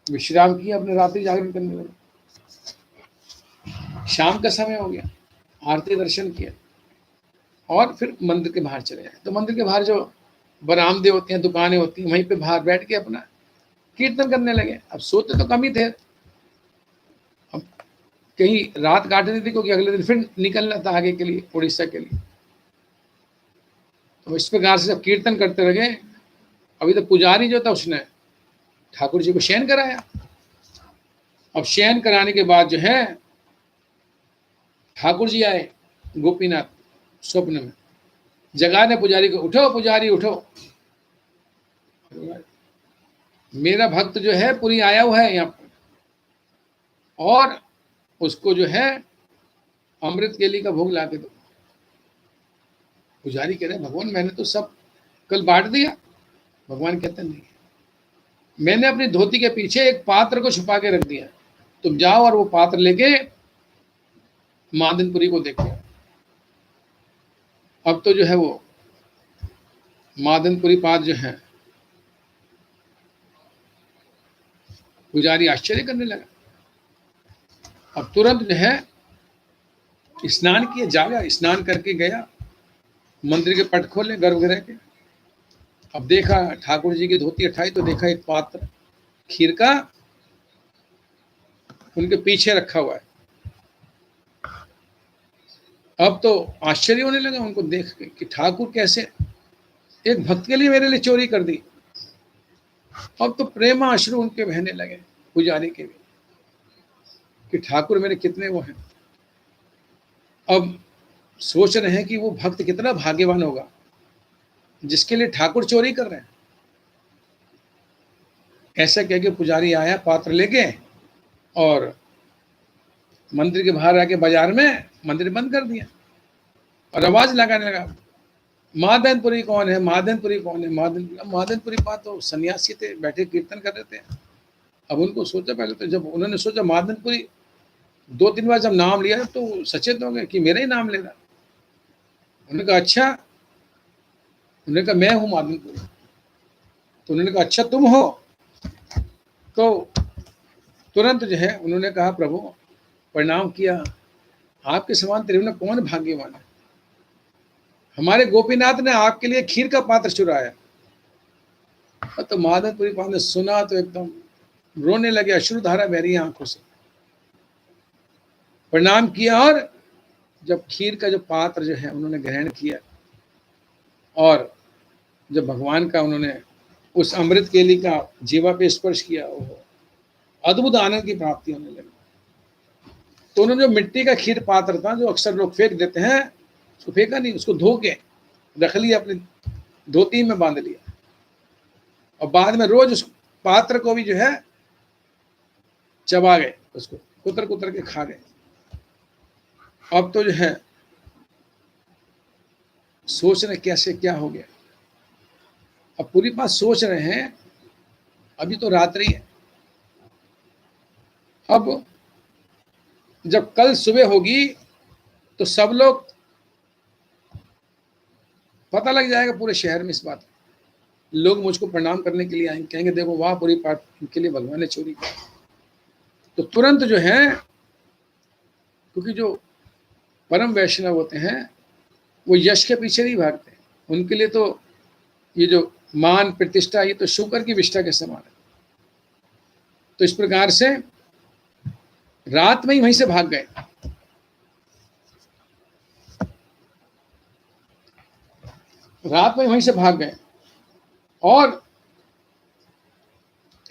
विश्राम किया, अपने रात्रि जागरण करने लगे। शाम का समय हो गया, आरती दर्शन किया और फिर मंदिर के बाहर चले जाए। तो मंदिर के बाहर जो बरामदे होते हैं, दुकानें होती हैं, वहीं पे बाहर बैठ के अपना कीर्तन करने लगे। अब सोते तो कम ही थे, अब कहीं रात काटनी थी क्योंकि अगले दिन फिर निकलना था आगे के लिए, उड़ीसा के लिए। तो इस प्रकार से जब कीर्तन करते रहे, अभी तो पुजारी जो था उसने ठाकुर जी को शयन कराया। अब शयन कराने के बाद जो है ठाकुर जी आए, गोपीनाथ स्वप्न में जगाने पुजारी को, उठो पुजारी उठो, मेरा भक्त जो है पूरी आया हुआ है यहाँ पर और उसको जो है अमृत केली का भोग ला के दो। पुजारी कह रहे भगवान मैंने तो सब कल बांट दिया। भगवान कहते नहीं, मैंने अपनी धोती के पीछे एक पात्र को छुपा के रख दिया, तुम जाओ और वो पात्र लेके मादनपुरी को देखो। अब तो जो है वो मादनपुरी पात्र जो है, पुजारी आश्चर्य करने लगा। अब तुरंत जो है स्नान किए, जागा, स्नान करके गया, मंदिर के पट खोले गर्भगृह के। अब देखा ठाकुर जी की धोती उठाई तो देखा एक पात्र खीर का उनके पीछे रखा हुआ है। अब तो आश्चर्य होने लगा उनको देख के कि ठाकुर कैसे एक भक्त के लिए मेरे लिए चोरी कर दी। अब तो प्रेम अश्रु उनके बहने लगे पुजारी के भी कि ठाकुर मेरे कितने वो हैं। अब सोच रहे हैं कि वो भक्त कितना भाग्यवान होगा जिसके लिए ठाकुर चोरी कर रहे हैं। ऐसा कह के पुजारी आया पात्र लेके और मंदिर के बाहर आके बाजार में मंदिर बंद कर दिया और आवाज लगाने लगा, मादनपुरी कौन है, मादनपुरी कौन है, मादनपुरी पात तो सन्यासी थे, बैठे कीर्तन कर रहे थे। अब उनको सोचा, पहले तो जब उन्होंने सोचा मादनपुरी, 2-3 बार जब नाम लिया तो सचेत हो गए कि मेरा ही नाम ले रहा। उन्होंने कहा अच्छा, उन्होंने कहा मैं हूं मादनपुरी। तो उन्होंने कहा अच्छा तुम हो। तो तुरंत जो है उन्होंने कहा प्रभु, प्रणाम किया, आपके समान त्रिभुवन कौन भाग्यवान है, हमारे गोपीनाथ ने आपके लिए खीर का पात्र चुराया। तो मादनपुरी पात्र ने सुना तो एकदम रोने लगे, अश्रुधारा बह रही आंखों से। प्रणाम किया और जब खीर का जो पात्र जो है उन्होंने ग्रहण किया और जब भगवान का उन्होंने उस अमृत केली का जीवा पे स्पर्श किया, अद्भुत आनंद की प्राप्ति होने लगी। तो उन्होंने जो मिट्टी का खीर पात्र था जो अक्सर लोग फेंक देते हैं, उसको फेंका नहीं, उसको धो के रख लिया, अपनी धोती में बांध लिया और बाद में रोज उस पात्र को भी जो है चबा गए, उसको कुतर कुतर के खा गए। अब तो जो है सोच रहे कैसे क्या हो गया। अब पूरी बात सोच रहे हैं, अभी तो रात्रि है, अब जब कल सुबह होगी तो सब लोग, पता लग जाएगा पूरे शहर में इस बात, लोग मुझको प्रणाम करने के लिए आएंगे, कहेंगे देखो वाह पूरी बात के लिए भगवान ने चोरी की। तो तुरंत जो है, क्योंकि जो परम वैष्णव होते हैं वो यश के पीछे नहीं भागते, उनके लिए तो ये जो मान प्रतिष्ठा ये तो शुकर की विष्ठा के समान है। तो इस प्रकार से रात में ही वहीं से भाग गए। रात में वहीं से भाग गए। और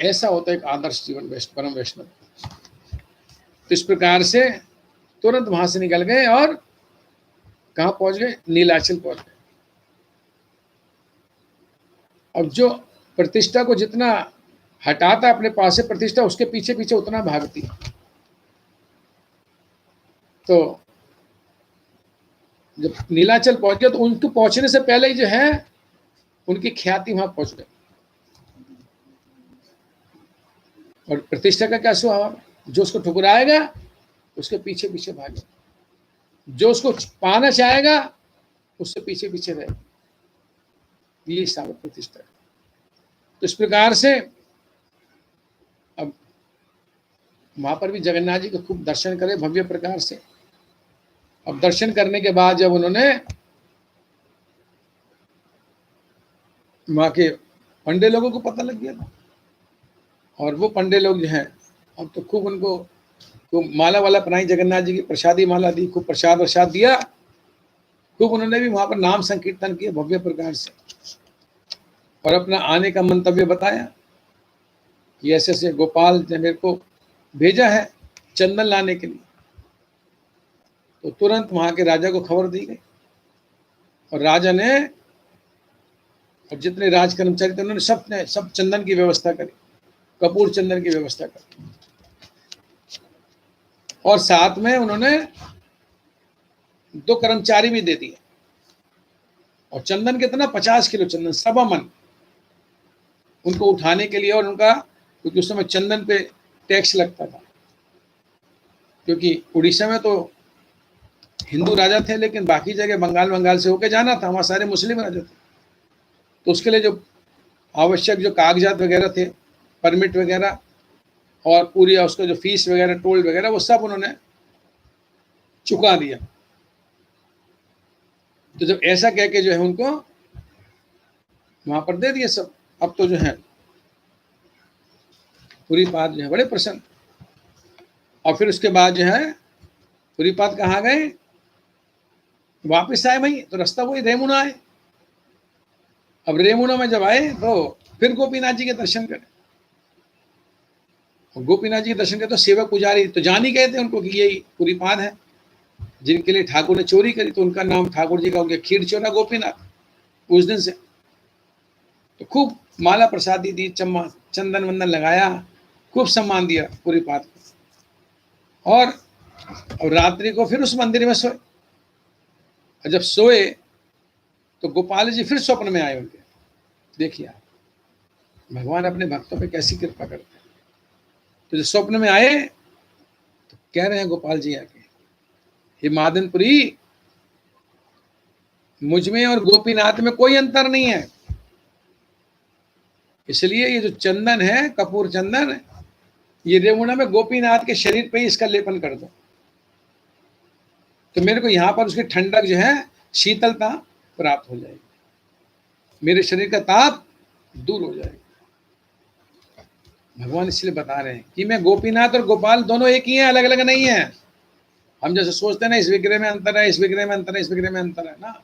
ऐसा होता है एक आदर्श जीवन परम वैष्णव। तो इस प्रकार से तुरंत वहां से निकल गए और कहां पहुंच गए, नीलाचल पहुंच गए। अब जो प्रतिष्ठा को जितना हटाता अपने पास से प्रतिष्ठा, उसके पीछे पीछे उतना भागती। तो जब नीलाचल पहुंच गया तो उनको पहुंचने से पहले ही जो है उनकी ख्याति वहां पहुंच गई। और प्रतिष्ठा का क्या स्वभाव, जो उसको ठुकराएगा उसके पीछे पीछे भागे, जो उसको पाना चाहेगा उससे पीछे पीछे रहेगा। ये साबित प्रतिष्ठा है। तो इस प्रकार से अब वहां पर भी जगन्नाथ जी को खूब दर्शन करे भव्य प्रकार से। अब दर्शन करने के बाद जब उन्होंने वहां के पंडे लोगों को पता लग गया था, और वो पंडे लोग जो हैं अब तो खूब उनको खूब माला वाला पहनाई, जगन्नाथ जी की प्रसादी माला दी, खूब प्रसाद वरसाद दिया, खूब उन्होंने भी वहां पर नाम संकीर्तन किया भव्य प्रकार से, और अपना आने का मंतव्य बताया कि ऐसे ऐसे गोपाल ने मेरे को भेजा है चंदन लाने के लिए। तो तुरंत वहां के राजा को खबर दी गई, और राजा ने और जितने राज कर्मचारी थे उन्होंने सब चंदन की व्यवस्था करी, कपूर चंदन की व्यवस्था करी। और साथ में उन्होंने 2 कर्मचारी भी दे दिए। और चंदन कितना, 50 किलो चंदन, सवा मन उनको उठाने के लिए। और उनका, क्योंकि उस समय चंदन पे टैक्स लगता था, क्योंकि उड़ीसा में तो हिंदू राजा थे लेकिन बाकी जगह बंगाल से होके जाना था, वहां सारे मुस्लिम राजा थे। तो उसके लिए जो आवश्यक जो कागजात वगैरह थे, परमिट वगैरह, और पूरी उसका जो फीस वगैरह, टोल वगैरह, वो सब उन्होंने चुका दिया। तो जब ऐसा कह के जो है उनको वहां पर दे दिए सब, अब तो जो है पुरीपाद जो है बड़े प्रसन्न। और फिर उसके बाद जो है पुरीपाद कहाँ गए, वापस आए वहीं, तो रास्ता वही रेमुना आए। अब रेमुना में जब आए तो फिर गोपीनाथ जी के दर्शन करे। गोपीनाथ जी के दर्शन करे तो सेवक पुजारी तो जान ही गए थे उनको कि यही पुरीपाद है जिनके लिए ठाकुर ने चोरी करी, तो उनका नाम ठाकुर जी का उनके खीर चोरा गोपीनाथ। उस दिन से तो खूब माला प्रसादी दी, चंदन वंदन लगाया, खूब सम्मान दिया पुरीपाद को। और रात्रि को फिर उस मंदिर में सोए। और जब सोए तो गोपाल जी फिर स्वप्न में आए उनके। देखिए भगवान अपने भक्तों पे कैसी कृपा करते हैं। तो जब स्वप्न में आए तो कह रहे हैं गोपाल जी आके, हे मादनपुरी, मुझ में और गोपीनाथ में कोई अंतर नहीं है, इसलिए ये जो चंदन है, कपूर चंदन, ये रेमुना में गोपीनाथ के शरीर पे ही इसका लेपन कर दो, तो मेरे को यहाँ पर उसकी ठंडक जो है, शीतलता प्राप्त हो जाएगी, मेरे शरीर का ताप दूर हो जाएगा। भगवान इसलिए बता रहे हैं कि मैं गोपीनाथ और गोपाल दोनों एक ही हैं, अलग अलग नहीं है। हम जैसे सोचते हैं ना, इस विग्रह में अंतर है, इस विग्रह में अंतर है, इस विग्रह में अंतर है ना,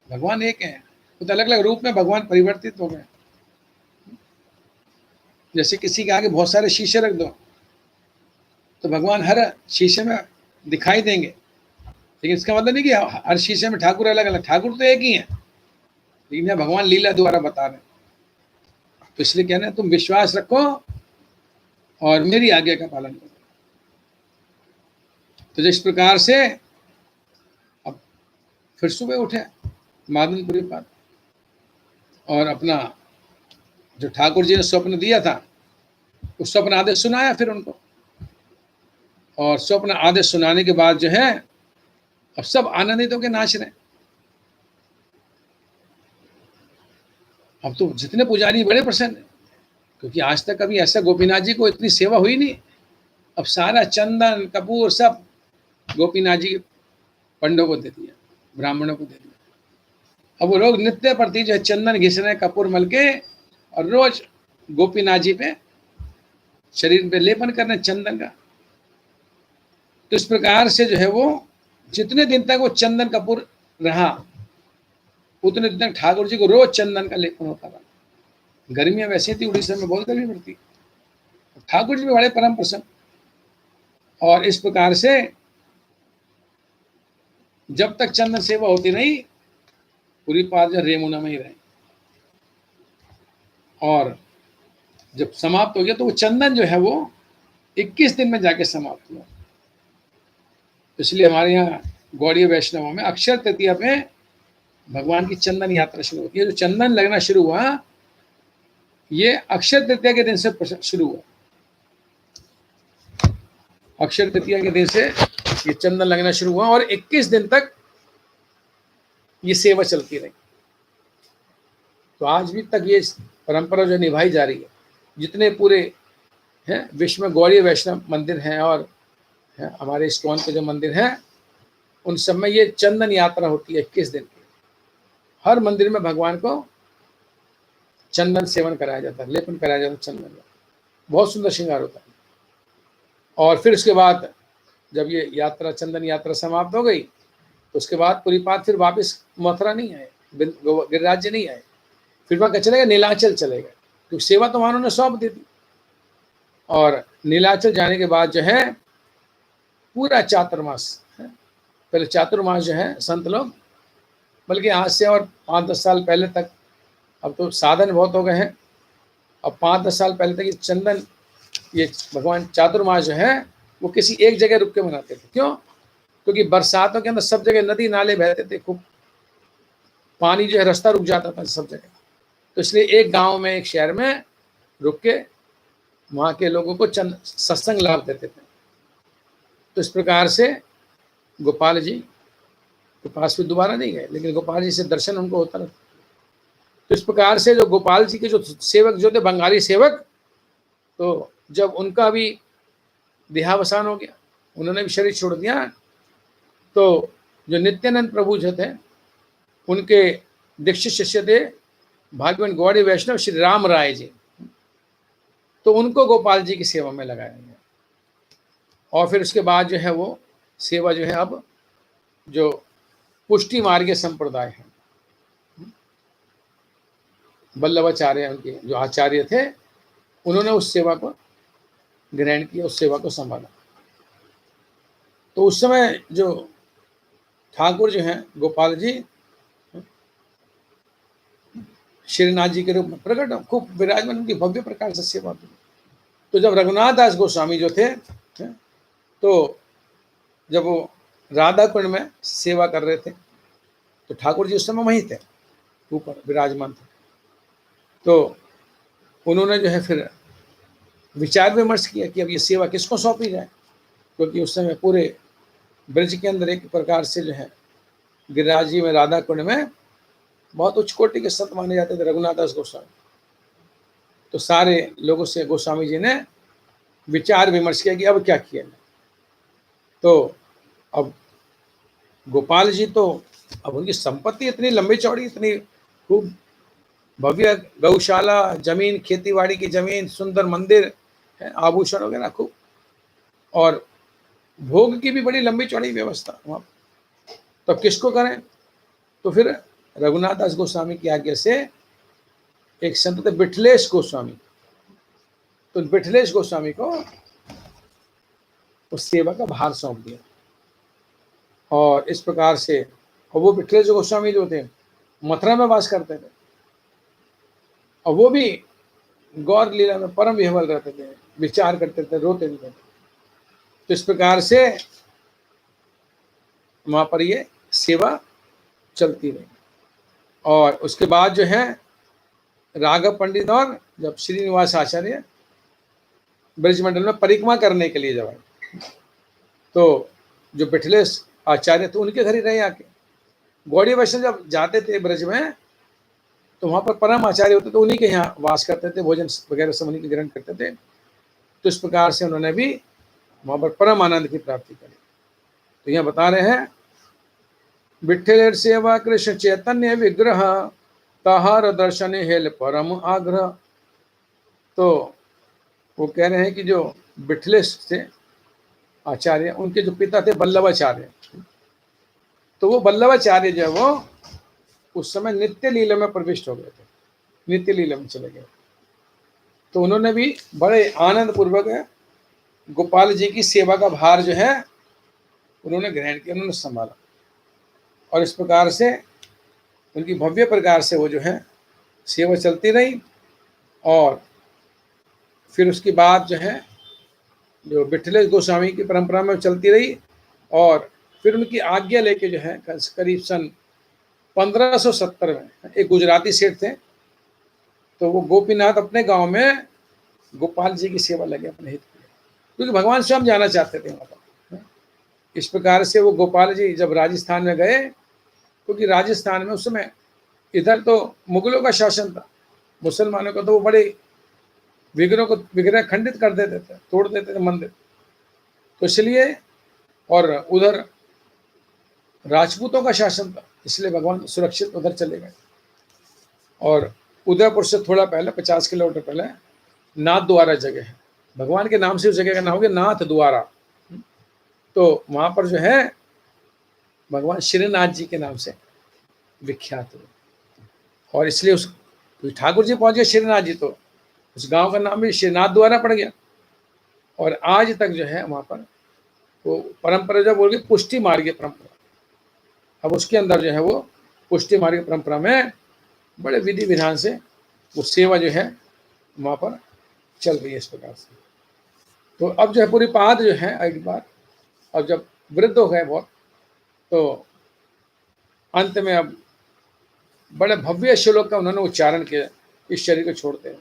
भगवान एक है। तो अलग अलग रूप में भगवान परिवर्तित हो गए। जैसे किसी के आगे बहुत सारे शीशे रख दो तो भगवान हर शीशे में दिखाई देंगे, लेकिन इसका मतलब नहीं कि हर शीशे में ठाकुर अलग अलग, ठाकुर तो एक ही है, लेकिन यह भगवान लीला द्वारा बता रहे हैं। तो इसलिए कहना है तुम विश्वास रखो और मेरी आज्ञा का पालन करो। तो जिस प्रकार से अब फिर सुबह उठे मादनपुरी पाद और अपना जो ठाकुर जी ने स्वप्न दिया था उस स्वप्न आदेश सुनाया फिर उनको, और स्वप्न आदेश सुनाने के बाद जो है अब सब आनंदित होकर नाच रहे। अब तो जितने पुजारी बड़े प्रसन्न हैं, क्योंकि आज तक कभी ऐसा गोपीनाथ जी को इतनी सेवा हुई नहीं। अब सारा चंदन कपूर सब गोपीनाथ जी के पंडों को दे दिया, ब्राह्मणों को दे दिया। अब वो लोग नित्य प्रति जो है चंदन घिस रहे, कपूर मल के, और रोज गोपीनाथ जी पे शरीर पे लेपन कर रहे चंदन का। तो इस प्रकार से जो है वो जितने दिन तक वो चंदन कपूर रहा उतने दिन तक ठाकुर जी को रोज चंदन का लेपन होता रहा। गर्मियां वैसे थी, उड़ीसा में बहुत गर्मी पड़ती, ठाकुर जी भी बड़े परम प्रसन्न। और इस प्रकार से जब तक चंदन सेवा होती रही पूरी पाद जो रेमुना में ही रहे, और जब समाप्त हो गया तो वो चंदन जो है वो 21 दिन में जाके समाप्त हुआ। इसलिए हमारे यहाँ गौड़ीय वैष्णवों में अक्षय तृतीया पे भगवान की चंदन यात्रा शुरू होती है। जो चंदन लगना शुरू हुआ ये अक्षय तृतीया के दिन से शुरू हुआ। अक्षय तृतीया के दिन से ये चंदन लगना शुरू हुआ और 21 दिन तक ये सेवा चलती रही। तो आज भी तक ये परंपरा जो निभाई जा रही है। जितने पूरे हैं विश्व में गौड़ीय वैष्णव मंदिर हैं और हमारे इस्कॉन के जो मंदिर हैं उन सब में ये चंदन यात्रा होती है 21 दिन की। हर मंदिर में भगवान को चंदन सेवन कराया जाता है, लेपन कराया जाता है चंदन का, बहुत सुंदर श्रृंगार होता है। और फिर उसके बाद जब ये यात्रा चंदन यात्रा समाप्त हो गई तो उसके बाद पुरीपाद फिर वापस मथुरा नहीं आए, गिरिराज जी नहीं आए, फिर वहाँ चलेगा नीलाचल चलेगा, क्योंकि सेवा तो वहाँ उन्होंने सौंप दी थी। और नीलाचल जाने के बाद जो है पूरा चातुर्मास, पहले चातुर्मास जो है संत लोग, बल्कि आज से और 5-10 साल पहले तक, अब तो साधन बहुत हो गए हैं, अब 5-10 साल पहले तक ये चंदन ये भगवान चातुर्मास जो है वो किसी एक जगह रुक के मनाते थे। क्यों? क्योंकि बरसातों के अंदर सब जगह नदी नाले बहते थे, खूब पानी जो है रास्ता रुक जाता था सब जगह। तो इसलिए एक गांव में एक शहर में रुक के वहाँ के लोगों को सत्संग लाभ देते थे। तो इस प्रकार से गोपाल जी के पास भी दोबारा नहीं गए, लेकिन गोपाल जी से दर्शन उनको होता रहा। तो इस प्रकार से जो गोपाल जी के जो सेवक जो थे बंगाली सेवक, तो जब उनका भी देहावसान हो गया, उन्होंने भी शरीर छोड़ दिया, तो जो नित्यानंद प्रभु जो थे उनके दीक्षित शिष्य थे भाग्यवान गौड़ी वैष्णव श्री राम राय जी, तो उनको गोपाल जी की सेवा में लगाया गया। और फिर उसके बाद जो है वो सेवा जो है अब जो पुष्टि मार्गीय संप्रदाय है, वल्लभाचार्य उनके जो आचार्य थे, उन्होंने उस सेवा को ग्रहण किया, उस सेवा को संभाला। तो उस समय जो ठाकुर जो हैं गोपाल जी श्रीनाथ जी के रूप में प्रकट खूब विराजमान, उनकी भव्य प्रकार से सेवा की। तो जब रघुनाथ दास गोस्वामी जो थे तो जब वो राधा कुंड में सेवा कर रहे थे तो ठाकुर जी उस समय वहीं थे, ऊपर विराजमान थे। तो उन्होंने जो है फिर विचार विमर्श किया कि अब ये सेवा किसको सौंपी जाए, क्योंकि उस समय पूरे ब्रज के अंदर एक प्रकार से जो है गिरिराज जी में राधा कुंड में बहुत उच्च कोटि के संत माने जाते थे रघुनाथ दास गोस्वामी। तो सारे लोगों से गोस्वामी जी ने विचार विमर्श किया कि अब क्या किया जाए। तो अब गोपाल जी तो अब उनकी संपत्ति इतनी लंबी चौड़ी, इतनी खूब भव्य गौशाला, जमीन, खेतीबाड़ी की जमीन, सुंदर मंदिर, आभूषण वगैरह खूब, और भोग की भी बड़ी लंबी चौड़ी व्यवस्था वहाँ। तो किसको करें? तो फिर रघुनाथ दास गोस्वामी की आज्ञा से एक संत थे बिठलेश गोस्वामी, तो बिठलेश गोस्वामी को उस सेवा का भार सौंप दिया। और इस प्रकार से, और वो बिठलेश गोस्वामी जो थे मथुरा में वास करते थे, और वो भी गौर लीला में परम विह्वल रहते थे, विचार करते थे, रोते भी थे। तो इस प्रकार से वहाँ पर ये सेवा चलती रही। और उसके बाद जो है राघव पंडित और जब श्रीनिवास आचार्य ब्रजमंडल में परिक्रमा करने के लिए जब आए, तो जो बिठलेश आचार्य थे उनके घर ही रहे आके। गौड़ी वैष्णव जब जाते थे ब्रज में तो वहाँ पर परम आचार्य होते थे, उन्हीं के यहाँ वास करते थे, भोजन वगैरह सब उन्हीं के ग्रहण करते थे। तो इस प्रकार से उन्होंने भी वहाँ पर परम आनंद की प्राप्ति करी। तो यहाँ बता रहे हैं विठ्ठलेर सेवा कृष्ण चैतन्य विग्रह ताहार दर्शन हेल परम आग्रह। तो वो कह रहे हैं कि जो विठलेश थे आचार्य, उनके जो पिता थे वल्लभाचार्य, तो वो वल्लभाचार्य जो है वो उस समय नित्य लीला में प्रविष्ट हो गए थे, नित्य लीला में चले गए। तो उन्होंने भी बड़े आनंद पूर्वक गोपाल जी की सेवा का भार जो है उन्होंने ग्रहण किया, उन्होंने संभाला। और इस प्रकार से उनकी भव्य प्रकार से वो जो है सेवा चलती रही। और फिर उसके बाद जो है जो विठलेश गोस्वामी की परंपरा में चलती रही। और फिर उनकी आज्ञा लेके जो है करीब सन 1570 में एक गुजराती सेठ थे, तो वो गोपीनाथ अपने गांव में गोपाल जी की सेवा लगे अपने हित के, क्योंकि भगवान स्वयं जाना चाहते थे वहाँ पर। इस प्रकार से वो गोपाल जी जब राजस्थान में गए, क्योंकि राजस्थान में उस समय इधर तो मुगलों का शासन था, मुसलमानों का तो वो बड़े विग्रह खंडित कर देते थे, तोड़ देते थे मंदिर, तो इसलिए, और उधर राजपूतों का शासन था, इसलिए भगवान सुरक्षित उधर चले गए। और उदयपुर से थोड़ा पहले 50 किलोमीटर पहले नाथ द्वारा जगह है, भगवान के नाम से उस जगह का नाम हो गया नाथ द्वारा। तो वहाँ पर जो है भगवान श्रीनाथ जी के नाम से विख्यात हुए, और इसलिए उस ठाकुर जी पहुँच गए श्रीनाथ जी, तो उस गांव का नाम भी श्रीनाथ द्वारा पड़ गया। और आज तक जो है वहाँ पर वो परंपरा जो बोल गई पुष्टि मार्गीय परंपरा, अब उसके अंदर जो है वो पुष्टि मार्गीय परंपरा में बड़े विधि विधान से वो सेवा जो है वहाँ पर चल रही है इस प्रकार से। तो अब जो है पूरी पाद जो है एक बार, अब जब वृद्ध हो गए बहुत, तो अंत में अब बड़े भव्य श्लोक का उन्होंने उच्चारण किया इस शरीर को छोड़ते हैं।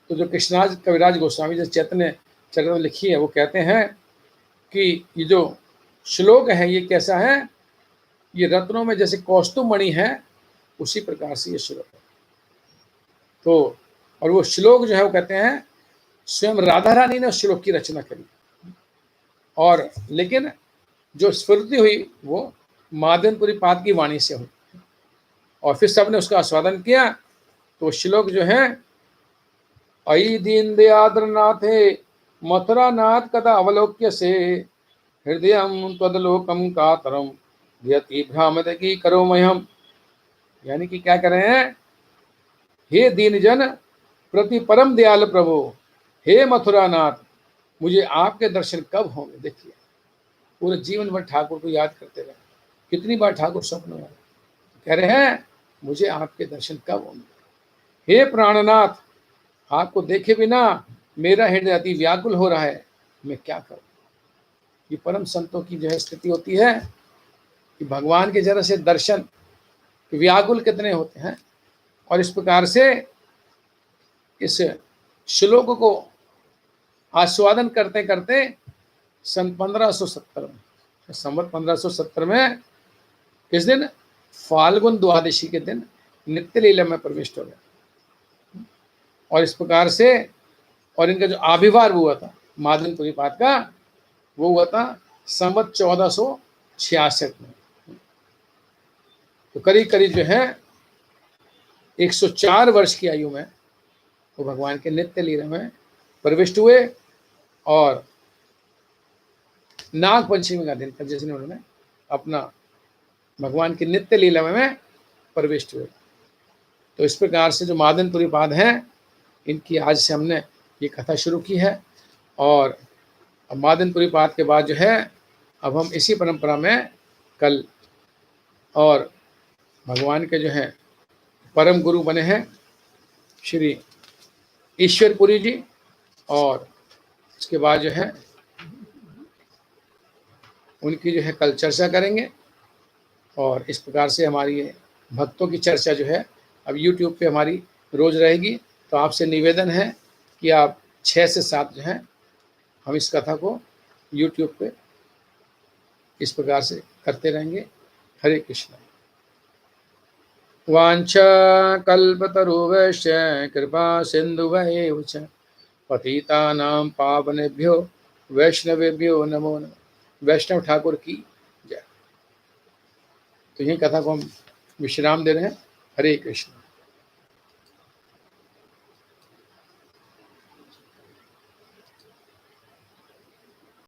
तो जो कृष्णराज कविराज गोस्वामी जो चैतन्य चरित्र में लिखी है, वो कहते हैं कि ये जो श्लोक है ये कैसा है, ये रत्नों में जैसे कौस्तुभ मणि है उसी प्रकार से ये श्लोक है। तो और वो श्लोक जो है वो कहते हैं स्वयं राधा रानी ने उस श्लोक की रचना करी, और लेकिन जो स्फूर्ति हुई वो मादनपुरी पाद की वाणी से हुई, और फिर सबने उसका आस्वादन किया। तो श्लोक जो है अयि दीन दयाद्रनाथे मथुरा नाथ कदा अवलोक्य से हृदय त्वदलोकम कातरम यति भ्रामत की करो मयम। यानी कि क्या कर रहे हैं, हे दीन जन प्रति परम दयाल प्रभु, हे मथुरा नाथ, मुझे आपके दर्शन कब होंगे। देखिए पूरे जीवन भर ठाकुर को याद करते रहे, कितनी बार ठाकुर स्वप्न में कह रहे हैं मुझे आपके दर्शन कब होंगे। हे प्राणनाथ, आपको देखे बिना मेरा हृदय अति व्याकुल हो रहा है, मैं क्या करूं। ये परम संतों की जो है स्थिति होती है कि भगवान के जरा से दर्शन व्याकुल कितने होते हैं। और इस प्रकार से इस श्लोक को आस्वादन करते करते सन 1570 में, संवत 1570 में किस दिन, फाल्गुन द्वादशी के दिन नित्य लीला में प्रविष्ट हो गया। और इस प्रकार से, और इनका जो आविर्भाव हुआ था मादनपुरी पाद का, वो हुआ था संवत 1466 में। तो करीब करीब जो है 104 वर्ष की आयु में वो भगवान के नित्य लीला में प्रविष्ट हुए। और नाग पंचमी का दिन था जिस दिन उन्होंने अपना भगवान की नित्य लीला में प्रविष्ट हुए। तो इस प्रकार से जो मादनपुरी पाद हैं, इनकी आज से हमने ये कथा शुरू की है। और अब मादनपुरी पाद के बाद जो है अब हम इसी परंपरा में कल, और भगवान के जो है परम गुरु बने हैं श्री ईश्वरपुरी जी, और उसके बाद जो है उनकी जो है कल चर्चा करेंगे। और इस प्रकार से हमारी ये भक्तों की चर्चा जो है अब यूट्यूब पे हमारी रोज़ रहेगी। तो आपसे निवेदन है कि आप 6 से 7 जो है हम इस कथा को यूट्यूब पे इस प्रकार से करते रहेंगे। हरे कृष्ण। वांछा कल्पतरुवश्च कृपा सिन्धुभैव च पतितानां पावनेभ्यो वैष्णवेभ्यो नमो नमः। वैष्णव ठाकुर की जय। तो यही कथा को हम विश्राम दे रहे हैं। हरे कृष्ण।